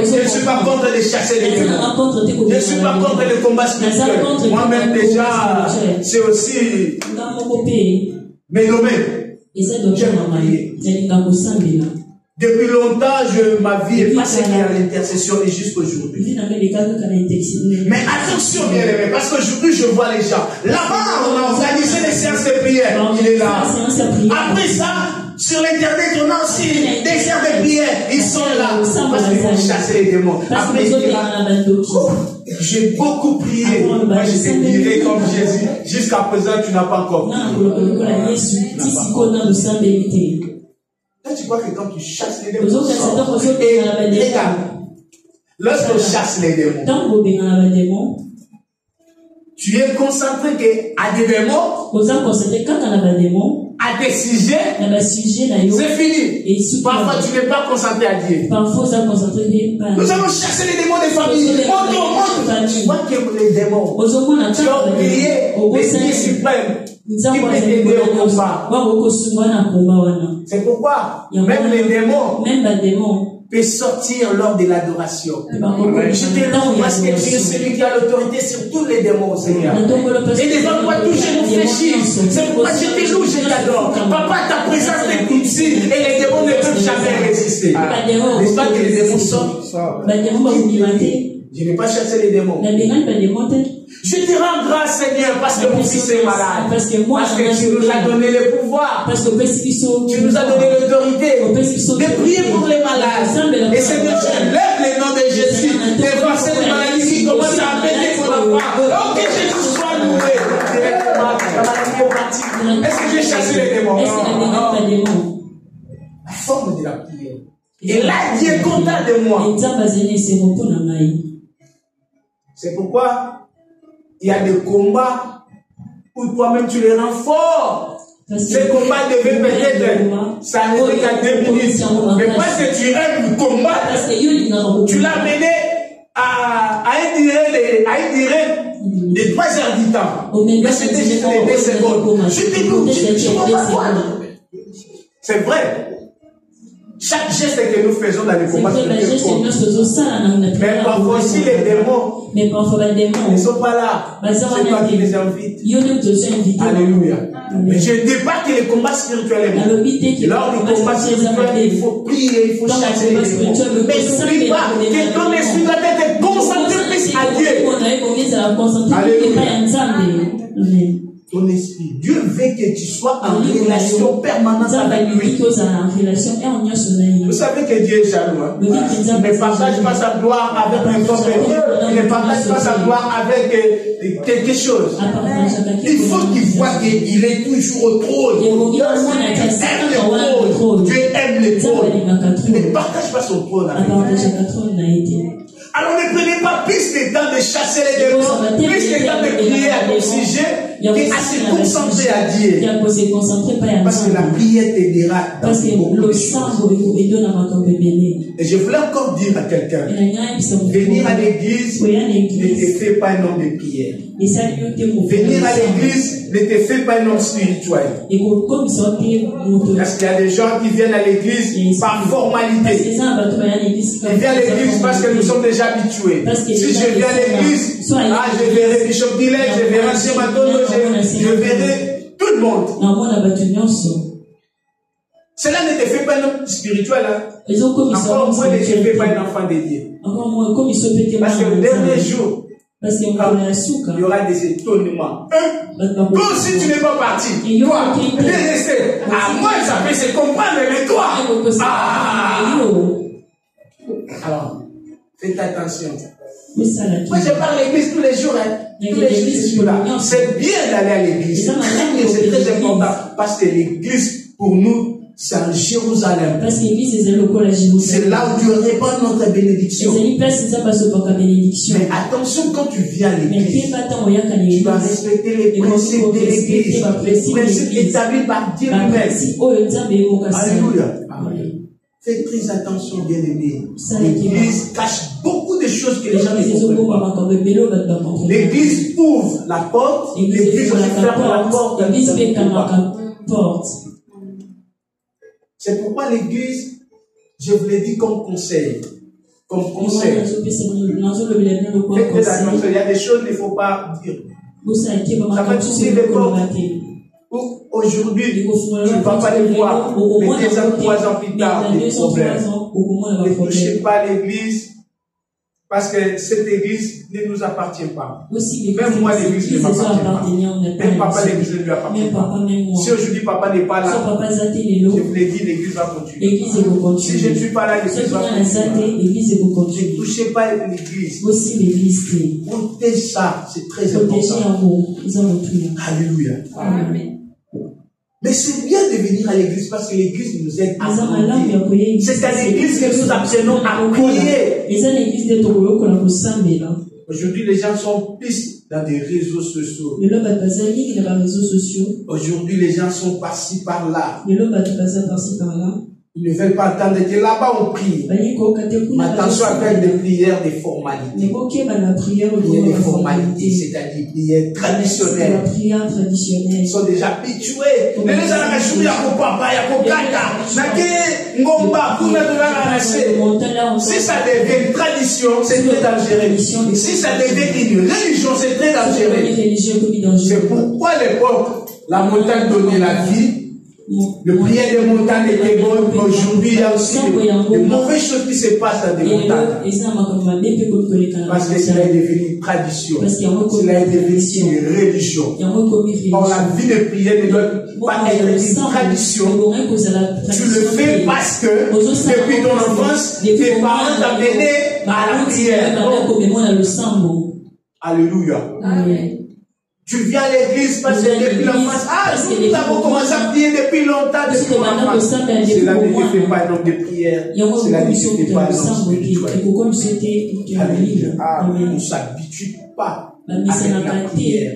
Je ne suis pas contre de chasser les démons. Je ne suis pas contre le combat spirituel. Moi-même déjà, c'est aussi mes domaines. J'aime prier. Depuis longtemps, ma vie est passée à l'intercession et jusqu'aujourd'hui. Mais attention, bien aimé, parce qu'aujourd'hui, je vois les gens. Là-bas, on a organisé les séances de prière. Il est là. Après ça, sur les derniers tournants aussi, des chers de prière, ils sont là parce qu'ils vont chasser les démons. Après, il dira, j'ai beaucoup prié. Moi, je t'ai viré comme Jésus. Jusqu'à présent, tu n'as pas encore prié. Là, tu crois que quand tu chasses les démons, et regarde, lorsqu'on chasse les démons, tu es concentré à des démons, à des sujets, c'est fini. Parfois, tu n'es pas concentré à Dieu. Nous allons chasser les démons des familles. Montre. Tu vois que les démons, tu as oublié l'Esprit suprême qui peut t'aider au combat. C'est pourquoi même les démons peut sortir lors de l'adoration. Je te loue parce que tu es celui qui a l'autorité sur tous les démons, Seigneur. Et devant toi, tout je nous fléchisse. C'est pourquoi je te loue, je t'adore. Papa, ta présence est ici et les démons ne peuvent jamais résister. N'est-ce pas que les démons sortent? Je n'ai pas chassé les démons. Je te rends grâce, Seigneur, parce que mon fils est malade. Parce que tu nous as donné le pouvoir. Tu nous as donné l'autorité de prier pour les malades. Et Seigneur, je lève le nom de Jésus devant cette maladie qui commence à affecter mon enfant. Oh, que Jésus soit loué. La maladie est partie. Est-ce que j'ai chassé les démons? La forme de la prière. Et là, Dieu est content de moi. C'est pourquoi il y a des combats où toi-même tu les rends forts. Ces combats devaient peut-être s'arrêter qu'à 2 minutes. Mais parce que tu aimes combattre, tu l'as mené à une durée de 3 heures du temps. Mais c'était juste les 2 secondes. Je t'écoute, je ne vois pas quoi. C'est vrai. Chaque geste que nous faisons dans les combats, mais parfois aussi les démons ne sont pas là. C'est toi qui les invites. Alléluia. Mais je ne dis pas que les combats spirituels est bon. Lors du combat spirituel, il faut prier, il faut chasser les démons. Mais n'oublie pas que ton esprit doit être concentré plus à Dieu. Alléluia. Ton esprit. Dieu veut que tu sois en relation permanente avec lui. Vous savez que Dieu est jaloux. Hein? Il ne partage pas sa gloire avec n'importe qui. Il ne partage pas sa gloire avec quelque chose. Il faut qu'il voit qu'il est toujours au trône. Dieu aime le trône. Dieu aime le trône. Il ne partage pas son trône avec lui. Alors ne prenez pas plus de temps de chasser les démons, plus de temps de prier à ton sujet, qu'à se concentrer à Dieu. Parce que la prière t'aidera dans beaucoup de choses. Et je voulais encore dire à quelqu'un, venir à l'église ne te fait pas un homme de prière. Venir à l'église ne te fait pas un homme spirituel. Parce qu'il y a des gens qui viennent à l'église par formalité. Ils viennent à l'église parce que nous sommes déjà habitués. Si je viens à l'église, je verrai Bishop Billet, je verrai Ancien Matolo, je verrai tout le monde. Cela ne te fait pas un homme spirituel. Encore moins ne te fait pas un enfant de Dieu. Parce que le dernier jour, il y aura des étonnements. Toi aussi tu n'es pas parti. Toi, tu es resté. Moi ça peut se comprendre, mais toi. Alors, faites attention. Moi je parle à l'église tous les jours. Tous les jours je suis là. C'est bien d'aller à l'église. C'est très important. Parce que l'église pour nous, c'est en Jérusalem. C'est là où Dieu répand notre bénédiction. Mais attention, quand tu viens à l'église, tu dois respecter les principes de l'église, les principes établis par Dieu lui-même. Alléluia. Faites très attention, bien-aimés. L'église cache beaucoup de choses que les gens ne comprennent pas. L'église ouvre la porte, l'église ferme la porte. C'est pourquoi l'église, je vous l'ai dit comme conseil. Comme conseil. Faites très attention, il y a des choses qu'il ne faut pas dire. Ça va toucher l'époque où aujourd'hui, tu ne vas pas les voir, mais 2 ans, 3 ans plus tard, des problèmes. Ne touchez pas l'église Parce que cette église ne nous appartient pas. Aussi, Même moi, l'église ne m'appartient pas. Même papa, l'église ne lui appartient même papa, pas. même moi. Si aujourd'hui papa n'est pas là, je vous l'ai dit, l'église va continuer. Si je ne suis pas là, l'église va continuer. Ne touchez pas l'église. Aussi l'église. Protégez ça, c'est très important. Alléluia. Amen. Mais c'est bien de venir à l'église parce que l'église nous aide à prier. C'est à l'église que nous apprenons à prier. Aujourd'hui, les gens sont plus dans des réseaux sociaux. Aujourd'hui, les gens sont par-ci, par-là. Ils ne veulent pas entendre que là-bas on prie. Mais attention à faire des prières de formalités. Des formalités, c'est-à-dire prières traditionnelles. Ils sont déjà habitués. Si ça devient une tradition, c'est très dangereux. Si ça devient une religion, c'est très dangereux. C'est pourquoi l'époque, la montagne donnait la vie. Le prière des montagnes était bon, mais aujourd'hui il y a aussi de mauvaises choses qui se passent dans des montagnes. Parce que cela est devenu une tradition. Cela est devenu une religion. Or, la vie de prière ne doit pas être une tradition. Tu le fais parce que depuis ton enfance, tes parents t'amenaient à la prière. Alléluia. Amen. Tu viens à l'église parce que depuis l'enfance, nous avons commencé à prier depuis longtemps, depuis mon enfance. Cela ne te fait pas un homme de prière. Cela ne te fait pas un homme spirituel. On ne s'habitue pas avec la prière.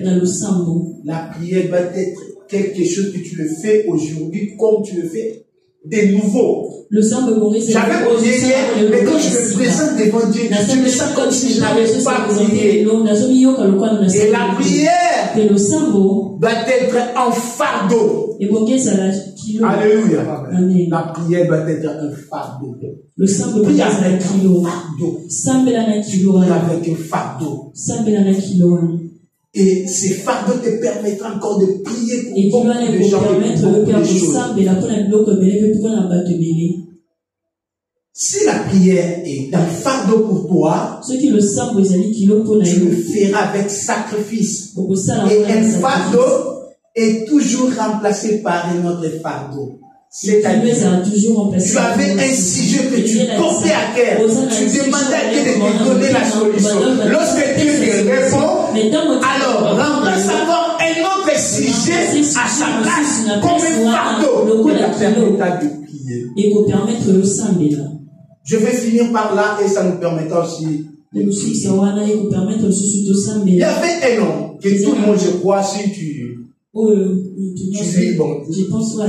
La prière doit être quelque chose que tu le fais aujourd'hui comme tu le fais de nouveau. J'avais prié hier, mais quand je me présente devant Dieu, je me sens comme si je n'avais pas prié. Et la prière doit être en fardeau. Alléluia. La prière doit être un fardeau. Prie avec un fardeau. Et ces fardeaux te permettront encore de prier pour beaucoup de gens et pour beaucoup de choses. Si la prière est un fardeau pour toi, tu le feras avec sacrifice. Et un fardeau est toujours remplacé par un autre fardeau. C'est-à-dire, tu avais un sujet que tu portais à cœur. Tu demandais à Dieu de te donner la solution. Lorsque Dieu te répond, alors remplace encore un autre sujet à sa place comme un fardeau qui te permettra de prier. Je vais finir par là et ça nous permettra aussi de prier. Il y avait un homme que tout le monde, je crois, si tu lis, bon,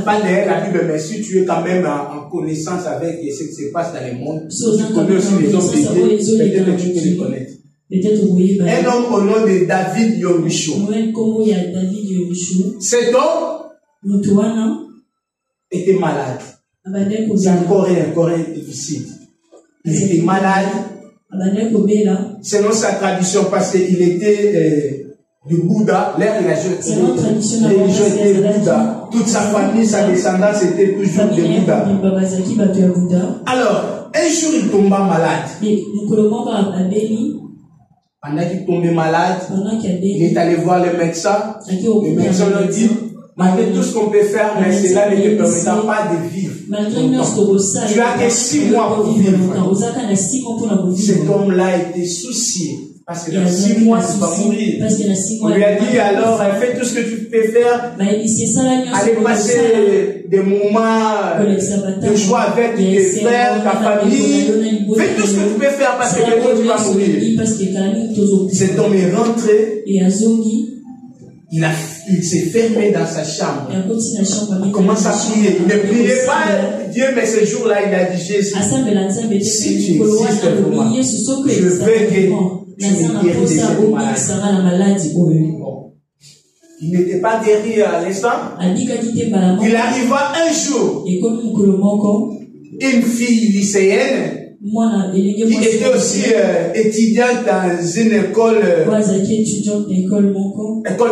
pas derrière la Bible, mais si tu es quand même en connaissance avec ce qui se passe dans le monde, tu connais aussi les hommes de Dieu, peut-être que tu peux les connaître. Un homme au nom de David Yomicho. Cet homme était malade. C'est encore un difficile. Il était malade. Selon sa tradition, parce qu'il était du Bouddha, l'air de la religion était Bouddha. Toute sa famille, sa descendance était toujours de Bouddha. Alors, un jour il tomba malade. Pendant qu'il tombait malade, il est allé voir le médecin. Le médecin lui dit, malgré tout ce qu'on peut faire, mais cela ne te permettra pas de vivre. Tu as que 6 mois pour vivre. Cet homme-là était soucié. Parce que dans 6 mois, tu vas mourir. On lui a dit alors, fais tout ce que tu peux faire. Allez passer des moments de joie avec tes frères, ta famille. Fais tout ce que tu peux faire parce que bientôt tu vas mourir. Cet homme est rentré. Il s'est fermé dans sa chambre. Il commence à prier. Il ne priait pas Dieu, mais ce jour-là, il a dit Jésus, si tu existes vraiment, je veux que tu me guéris de cette maladie. Bon. Il n'était pas guéri à l'instant. Il arriva un jour, une fille lycéenne qui était aussi étudiante dans une école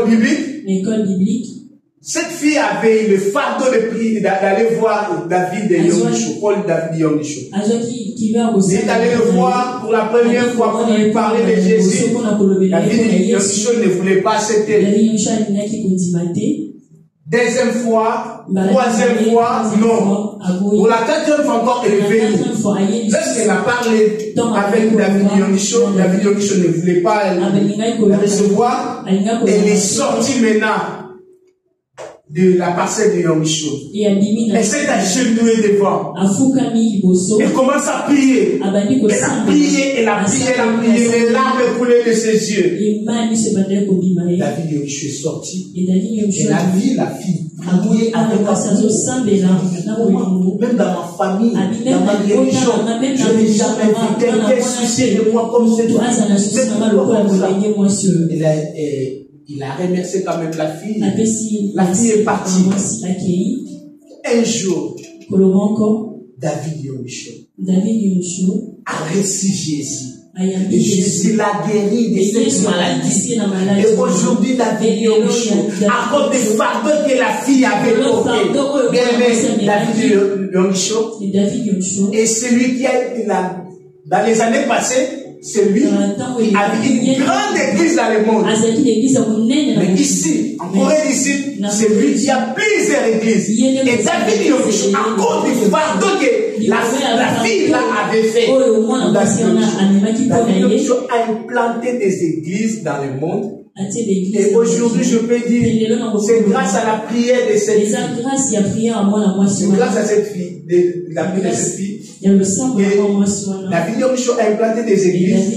biblique. Cette fille avait le fardeau de prier, d'aller voir David de Yongisho, Paul David de Yongisho. Il est allé le voir pour la première fois pour lui parler de Jésus. David de Yongisho ne voulait pas accepter. Deuxième fois, troisième fois, non. Pour la quatrième fois encore, elle est venue. Lorsqu'elle a parlé avec David Yongisho ne voulait pas la recevoir. Elle est sortie maintenant de la parcelle de Yongisho. Elle s'est agenouillée devant. Elle commence à prier. Elle a prié, elle a prié, les larmes coulaient de ses yeux. David Yongisho est sorti. Elle a vu la fille prier avec amour. Même dans ma famille, dans ma religion, je n'ai jamais vu quelqu'un soucier de moi comme cette fille. Il a remercié quand même la fille. La fille est partie. Un jour, David Yongisho a reçu Jésus. Et Jésus l'a guéri de cette maladie. Et aujourd'hui, David Yongisho, à cause des fardeaux que la fille avait portés, David Yongisho, et celui qui a été là, dans les années passées, c'est lui qui avait une grande église dans le monde. Mais ici, en Corée du Sud, c'est lui qui a plusieurs églises. Et David Yongisho, à cause du fardeau que la fille là avait fait, David Yongisho a implanté des églises dans le monde. Et aujourd'hui, je peux dire, c'est grâce à la prière de cette fille. C'est grâce à cette fille, la prière de cette fille. David Yongisho a implanté des églises.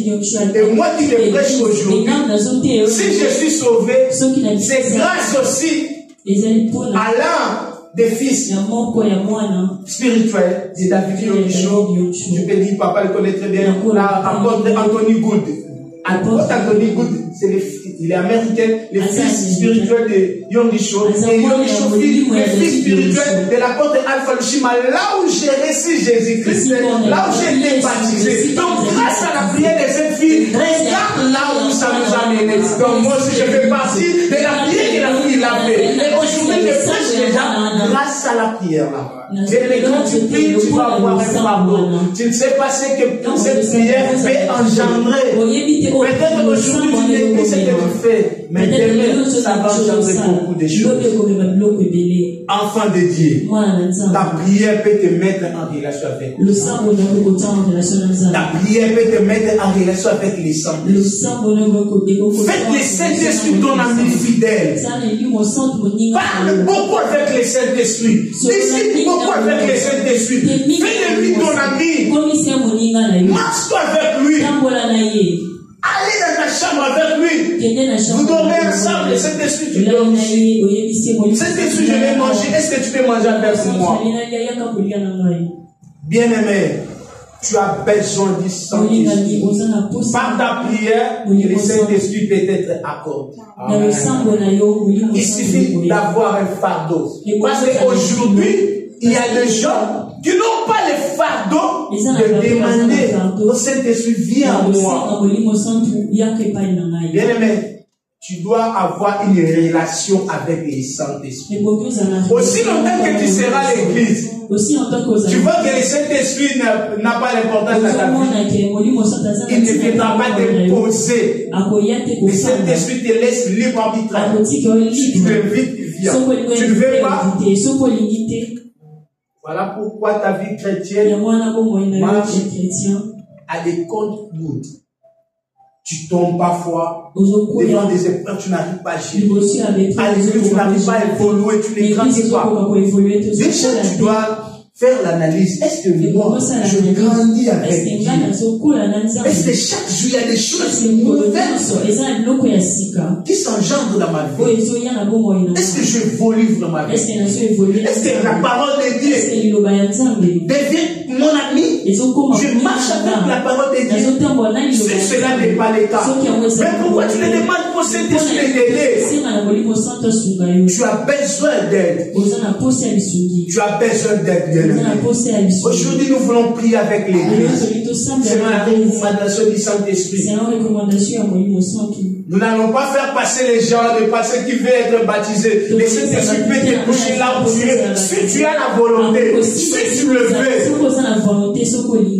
Et moi qui le prêche aujourd'hui, si je suis sauvé, c'est grâce aussi à l'un des fils spirituels de David Yongisho. Je peux dire, papa le connaît très bien, l'apôtre Anthony Good. L'apôtre Anthony Good, il est américain, le fils spirituel de Yongisho. Et Yongisho, le fils spirituel de l'apôtre Alpha Lushima, là où j'ai reçu Jésus-Christ, là où j'ai été baptisé. Donc, grâce à la prière de cette fille, regarde là où ça nous a mené. Donc, moi aussi, je fais partie de la prière que la fille a fait. Et aujourd'hui, je prêche déjà grâce à la prière là. Et quand tu pries, tu vas avoir un fardeau. Tu ne sais pas ce que cette prière peut engendrer. Peut-être aujourd'hui, tu n'es plus ce que tu fais, mais demain, ça va engendrer beaucoup de choses. Enfant de Dieu, ta prière peut te mettre en relation avec le sang. Ta prière peut te mettre en relation avec les saints. Faites les Saint-Esprit ton ami fidèle. Parle beaucoup avec les Saint-Esprit. Discute beaucoup avec les Saint-Esprit. Fais de lui ton ami. Marche-toi avec lui. Allez dans ta chambre avec lui. Vous dormez ensemble. Le Saint-Esprit, tu dors. Saint-Esprit, je vais manger. Est-ce que tu peux manger avec moi? Bien-aimé, tu as besoin du Saint-Esprit. Par ta prière, le Saint-Esprit peut être accordé. Il suffit d'avoir un fardeau. Parce qu'aujourd'hui, il y a des gens qui n'ont pas le fardeau de demander au Saint-Esprit, viens à moi. Bien-aimé, tu dois avoir une relation avec le Saint-Esprit. Aussi longtemps que tu seras à l'église, tu vois que le Saint-Esprit n'a pas l'importance dans ta vie. Il ne viendra pas te poser. Le Saint-Esprit te laisse libre arbitraire. Tu veux vite, viens. Tu ne veux pas. Voilà pourquoi ta vie chrétienne a des comptes lourds. Tu tombes parfois devant des épreuves, tu n'arrives pas à gérer. À l'église, tu n'arrives pas à évoluer, tu ne grandis pas. Déjà, tu dois faire l'analyse. Est-ce que moi, je grandis avec Dieu? Est-ce que chaque jour, il y a des choses nouvelles qui s'engendrent dans ma vie? Est-ce que je évolue dans ma vie? Est-ce que la parole de Dieu devient mon ami? Je marche avec la parole de Dieu. Si cela n'est pas le cas, mais pourquoi tu ne demandes pas au Saint-Esprit de t'aider? Tu as besoin d'aide. Tu as besoin d'aide, bien-aimé. Aujourd'hui, nous voulons prier avec l'Église. C'est ma recommandation du Saint-Esprit. Nous n'allons pas faire passer les gens, de passer qui veulent être baptisés. Le Saint-Esprit peut te coucher là où tu es. Si tu as la volonté, si tu le veux.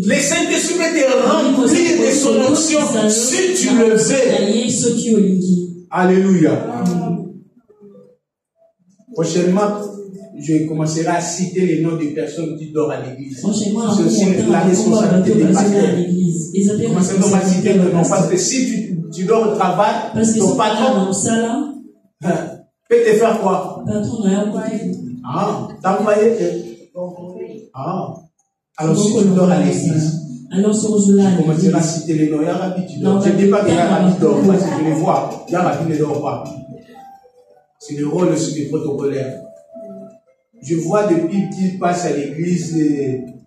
Le Saint-Esprit peut te remplir de son onction si tu le veux. Alléluia. Prochainement, je commencerai à citer les noms des personnes qui dorment à l'église. C'est aussi la responsabilité des pasteurs. Commencez à citer le nom. Parce que si tu dors au travail, ton patron peut te faire quoi? Ah, t'as envoyé. Ah, alors si tu dors à l'église, je commencerai à citer les noms. Yarabi, tu dors. Je ne dis pas que Yarabi dort, parce que je les vois. Yarabi ne dort pas. C'est le rôle aussi du protocolaire. Je vois depuis qu'il passe à l'église,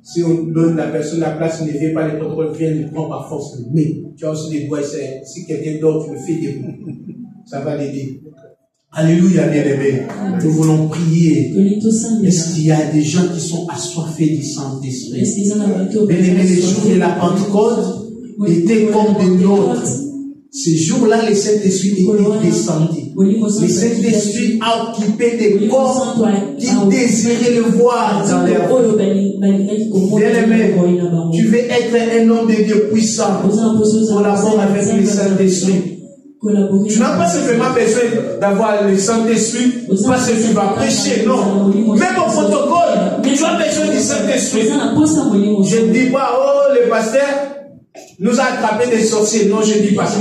si on donne la personne la place, il ne vient pas, les protocoles viennent, le prend par force. Mais tu as aussi des doigts, si quelqu'un dort, tu le fais debout. Ça va l'aider. Alléluia, bien-aimé. Nous voulons prier. Est-ce qu'il y a des gens qui sont assoiffés du Saint-Esprit? Bien-aimé, les jours de la Pentecôte étaient comme des nôtres. Ces jours-là, le Saint-Esprit était descendu. Le Saint-Esprit a occupé des corps qui désiraient le voir dans leur vie. Bien-aimé, tu veux être un homme de Dieu puissant. Collabore avec le Saint-Esprit. Tu n'as pas simplement besoin d'avoir le Saint-Esprit parce que tu vas prêcher, non. Même au protocole, tu as besoin du Saint-Esprit. Je ne dis pas, oh, le pasteur nous a attrapé des sorciers. Non, je ne dis pas ça.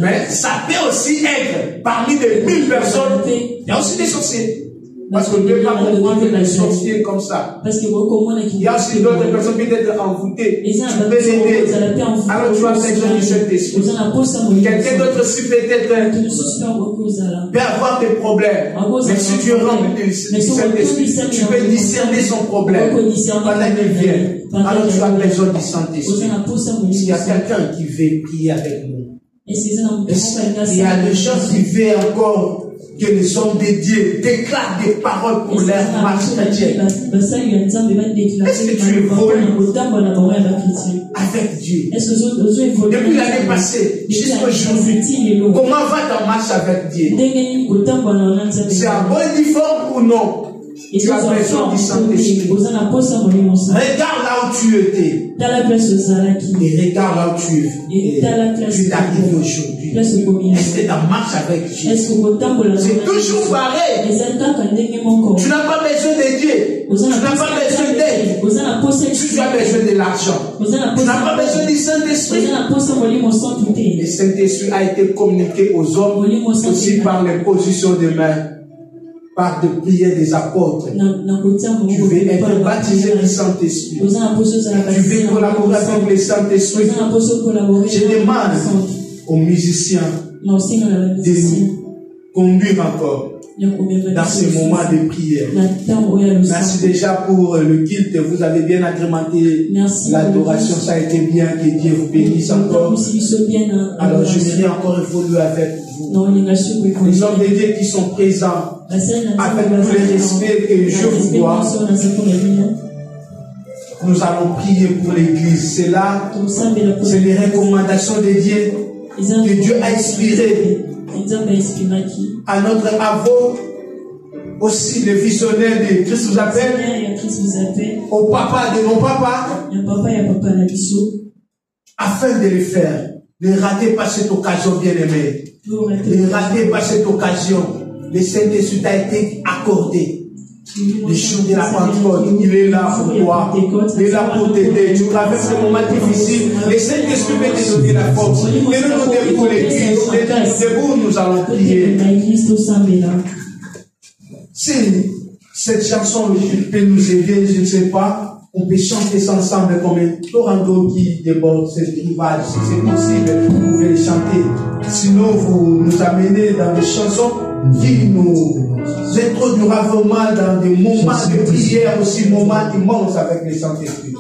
Mais ça peut aussi être parmi des 1000 personnes. Il y a aussi des sorciers. Parce qu'on ne peut pas comprendre les sorciers comme ça. Il y a aussi d'autres personnes peut-être envoûtées. Tu peux l'aider. Alors tu as besoin du Saint-Esprit. Quelqu'un d'autre aussi peut-être peut avoir des problèmes. Mais si tu rentres du Saint-Esprit, tu peux discerner son problème pendant qu'il vient. Alors tu as besoin du Saint-Esprit. S'il y a quelqu'un qui veut prier avec nous, il y a des gens qui veulent encore que les hommes de Dieu déclarent des paroles pour leur marche chrétienne. Est-ce que tu évolues avec Dieu? Depuis l'année passée jusqu'à aujourd'hui, comment va ta marche avec Dieu? C'est un bon uniforme ou non? Tu as besoin du Saint-Esprit. Regarde là où tu étais. Et regarde là où tu es arrivé aujourd'hui. Est-ce que ta marche avec Dieu? C'est toujours pareil. Tu n'as pas besoin de Dieu. Tu n'as pas besoin d'aide. Tu as besoin de l'argent. Tu n'as pas besoin du Saint-Esprit. Le Saint-Esprit a été communiqué aux hommes aussi par les positions de main. Par de prières des apôtres. Tu veux être baptisé du Saint-Esprit. Tu veux collaborer avec le Saint-Esprit. Je demande aux musiciens de nous conduire encore dans ces moments de prière. Merci déjà pour le culte. Vous avez bien agrémenté l'adoration. Ça a été bien. Que Dieu vous bénisse encore. Alors je vais encore évoluer avec vous. Les hommes de Dieu qui sont présents, avec tout le respect que je vous dois, nous allons prier pour l'Église. C'est là, c'est les recommandations de Dieu que Dieu a inspirées à notre avô, aussi le visionnaire de Christ vous appelle, au papa de nos papas, afin de le faire. Ne ratez pas cette occasion, bien-aimée. Ne ratez pas cette occasion. Le Saint-Esprit t'a été accordé. Le jour de la Pentecôte, il est là pour toi. Il est là pour t'aider. Tu traverses des moments difficiles. Le Saint-Esprit peut te donner la force. Et nous nous debout pour l'Église. Debout, nous allons prier. Si cette chanson peut nous aider, je ne sais pas. On peut chanter ensemble comme un torrent d'eau qui déborde ce rivage. Si c'est possible, vous pouvez les chanter. Sinon, vous nous amenez dans des chansons qui nous introduira vraiment dans des moments de prière, aussi moments immenses avec le Saint-Esprit.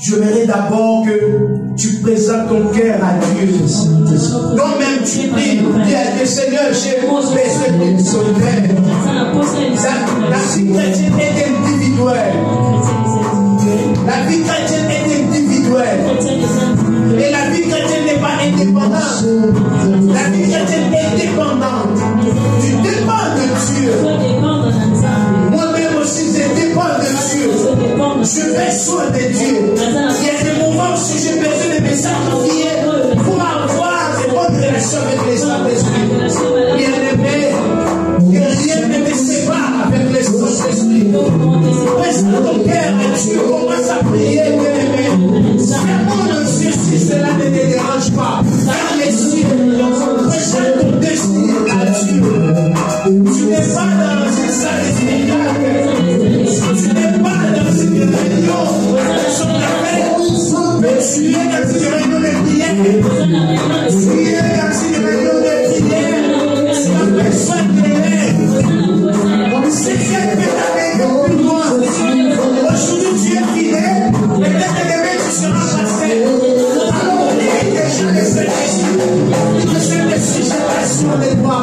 J'aimerais d'abord que tu présentes ton cœur à Dieu. Quand même tu pries, dis à Dieu, Seigneur, j'ai besoin de son aide. La vie chrétienne est individuelle. La vie chrétienne est individuelle. Et la vie chrétienne n'est pas indépendante. La vie chrétienne est dépendante. Tu dépends de Dieu. Moi-même aussi, je dépends de Dieu. Je fais soin de Dieu. Il y a des moments où j'ai besoin de me sacrifier pour avoir de bonnes relations avec les Saint-Esprit. Bien-aimé, que rien ne me sépare avec les Saint-Esprit. Présente ton cœur à Dieu. Commence à prier, bien-aimé. Fermons nos yeux si cela ne te dérange pas. Dans les yeux, présente ton destin à Dieu. Tu n'es pas dans une salle spectacle. Tu n'es pas dans une réunion sur laquelle, mais tu es dans une réunion de prière. Tu es dans une réunion de prière. Tu as besoin de l'aide. C'est Dieu qui est avec moi. Aujourd'hui, tu es fidèle. Peut-être demain, tu seras passé. Alors, déjà les Saint-Esprit. Le Saint-Esprit, j'ai besoin de toi.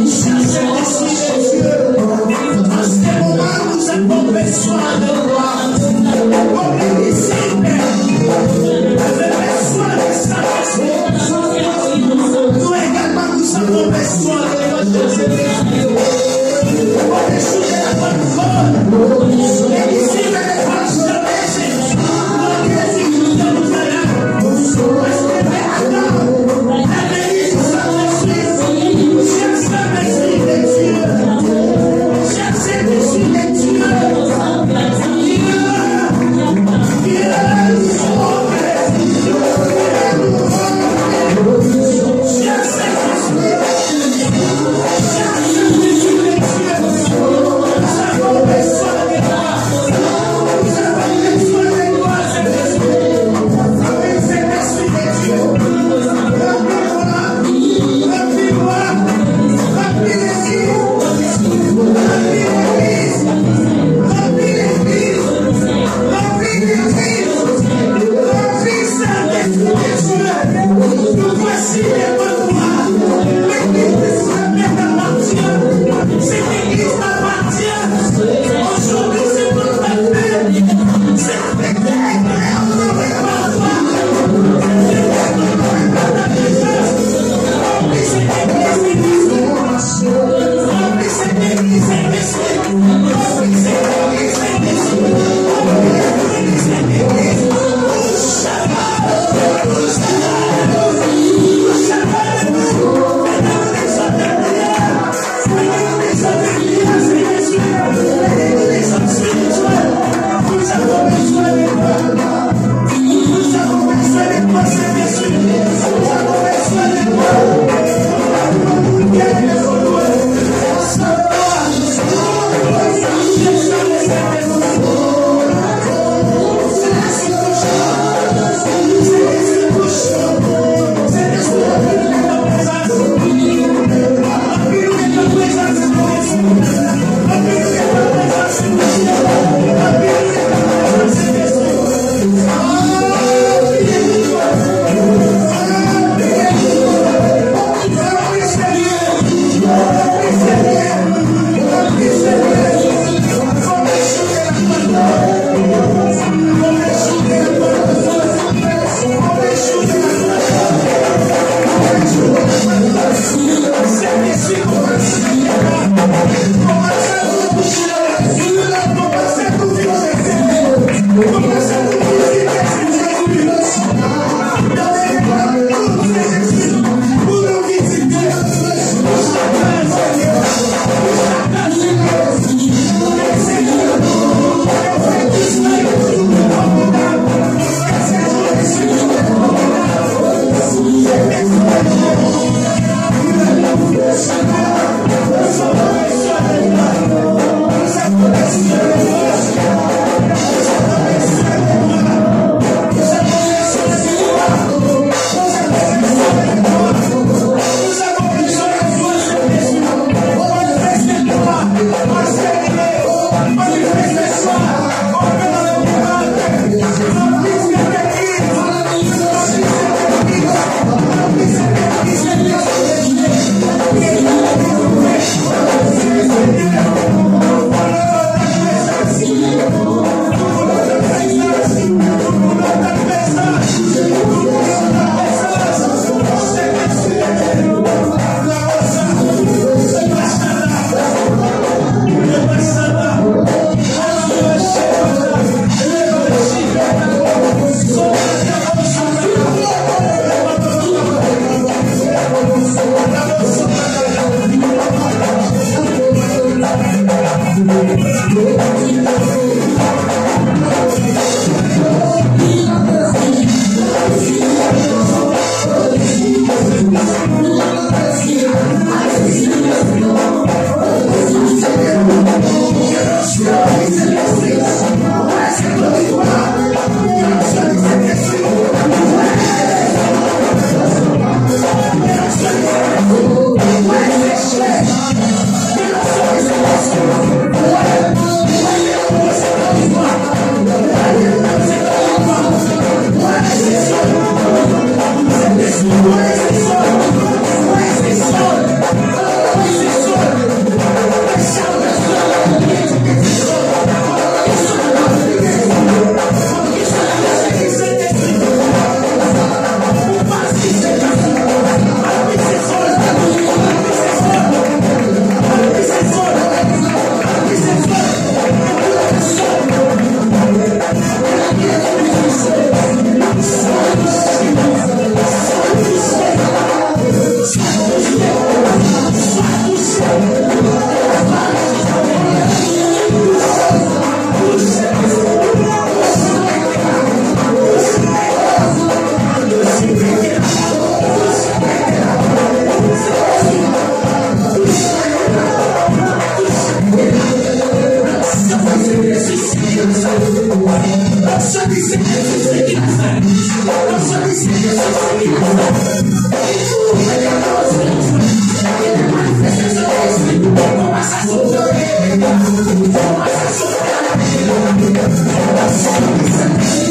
Saint-Esprit de Dieu. En ce moment, nous avons besoin de toi. Comme les disciples, avaient besoin de Saint-Esprit. Thank you.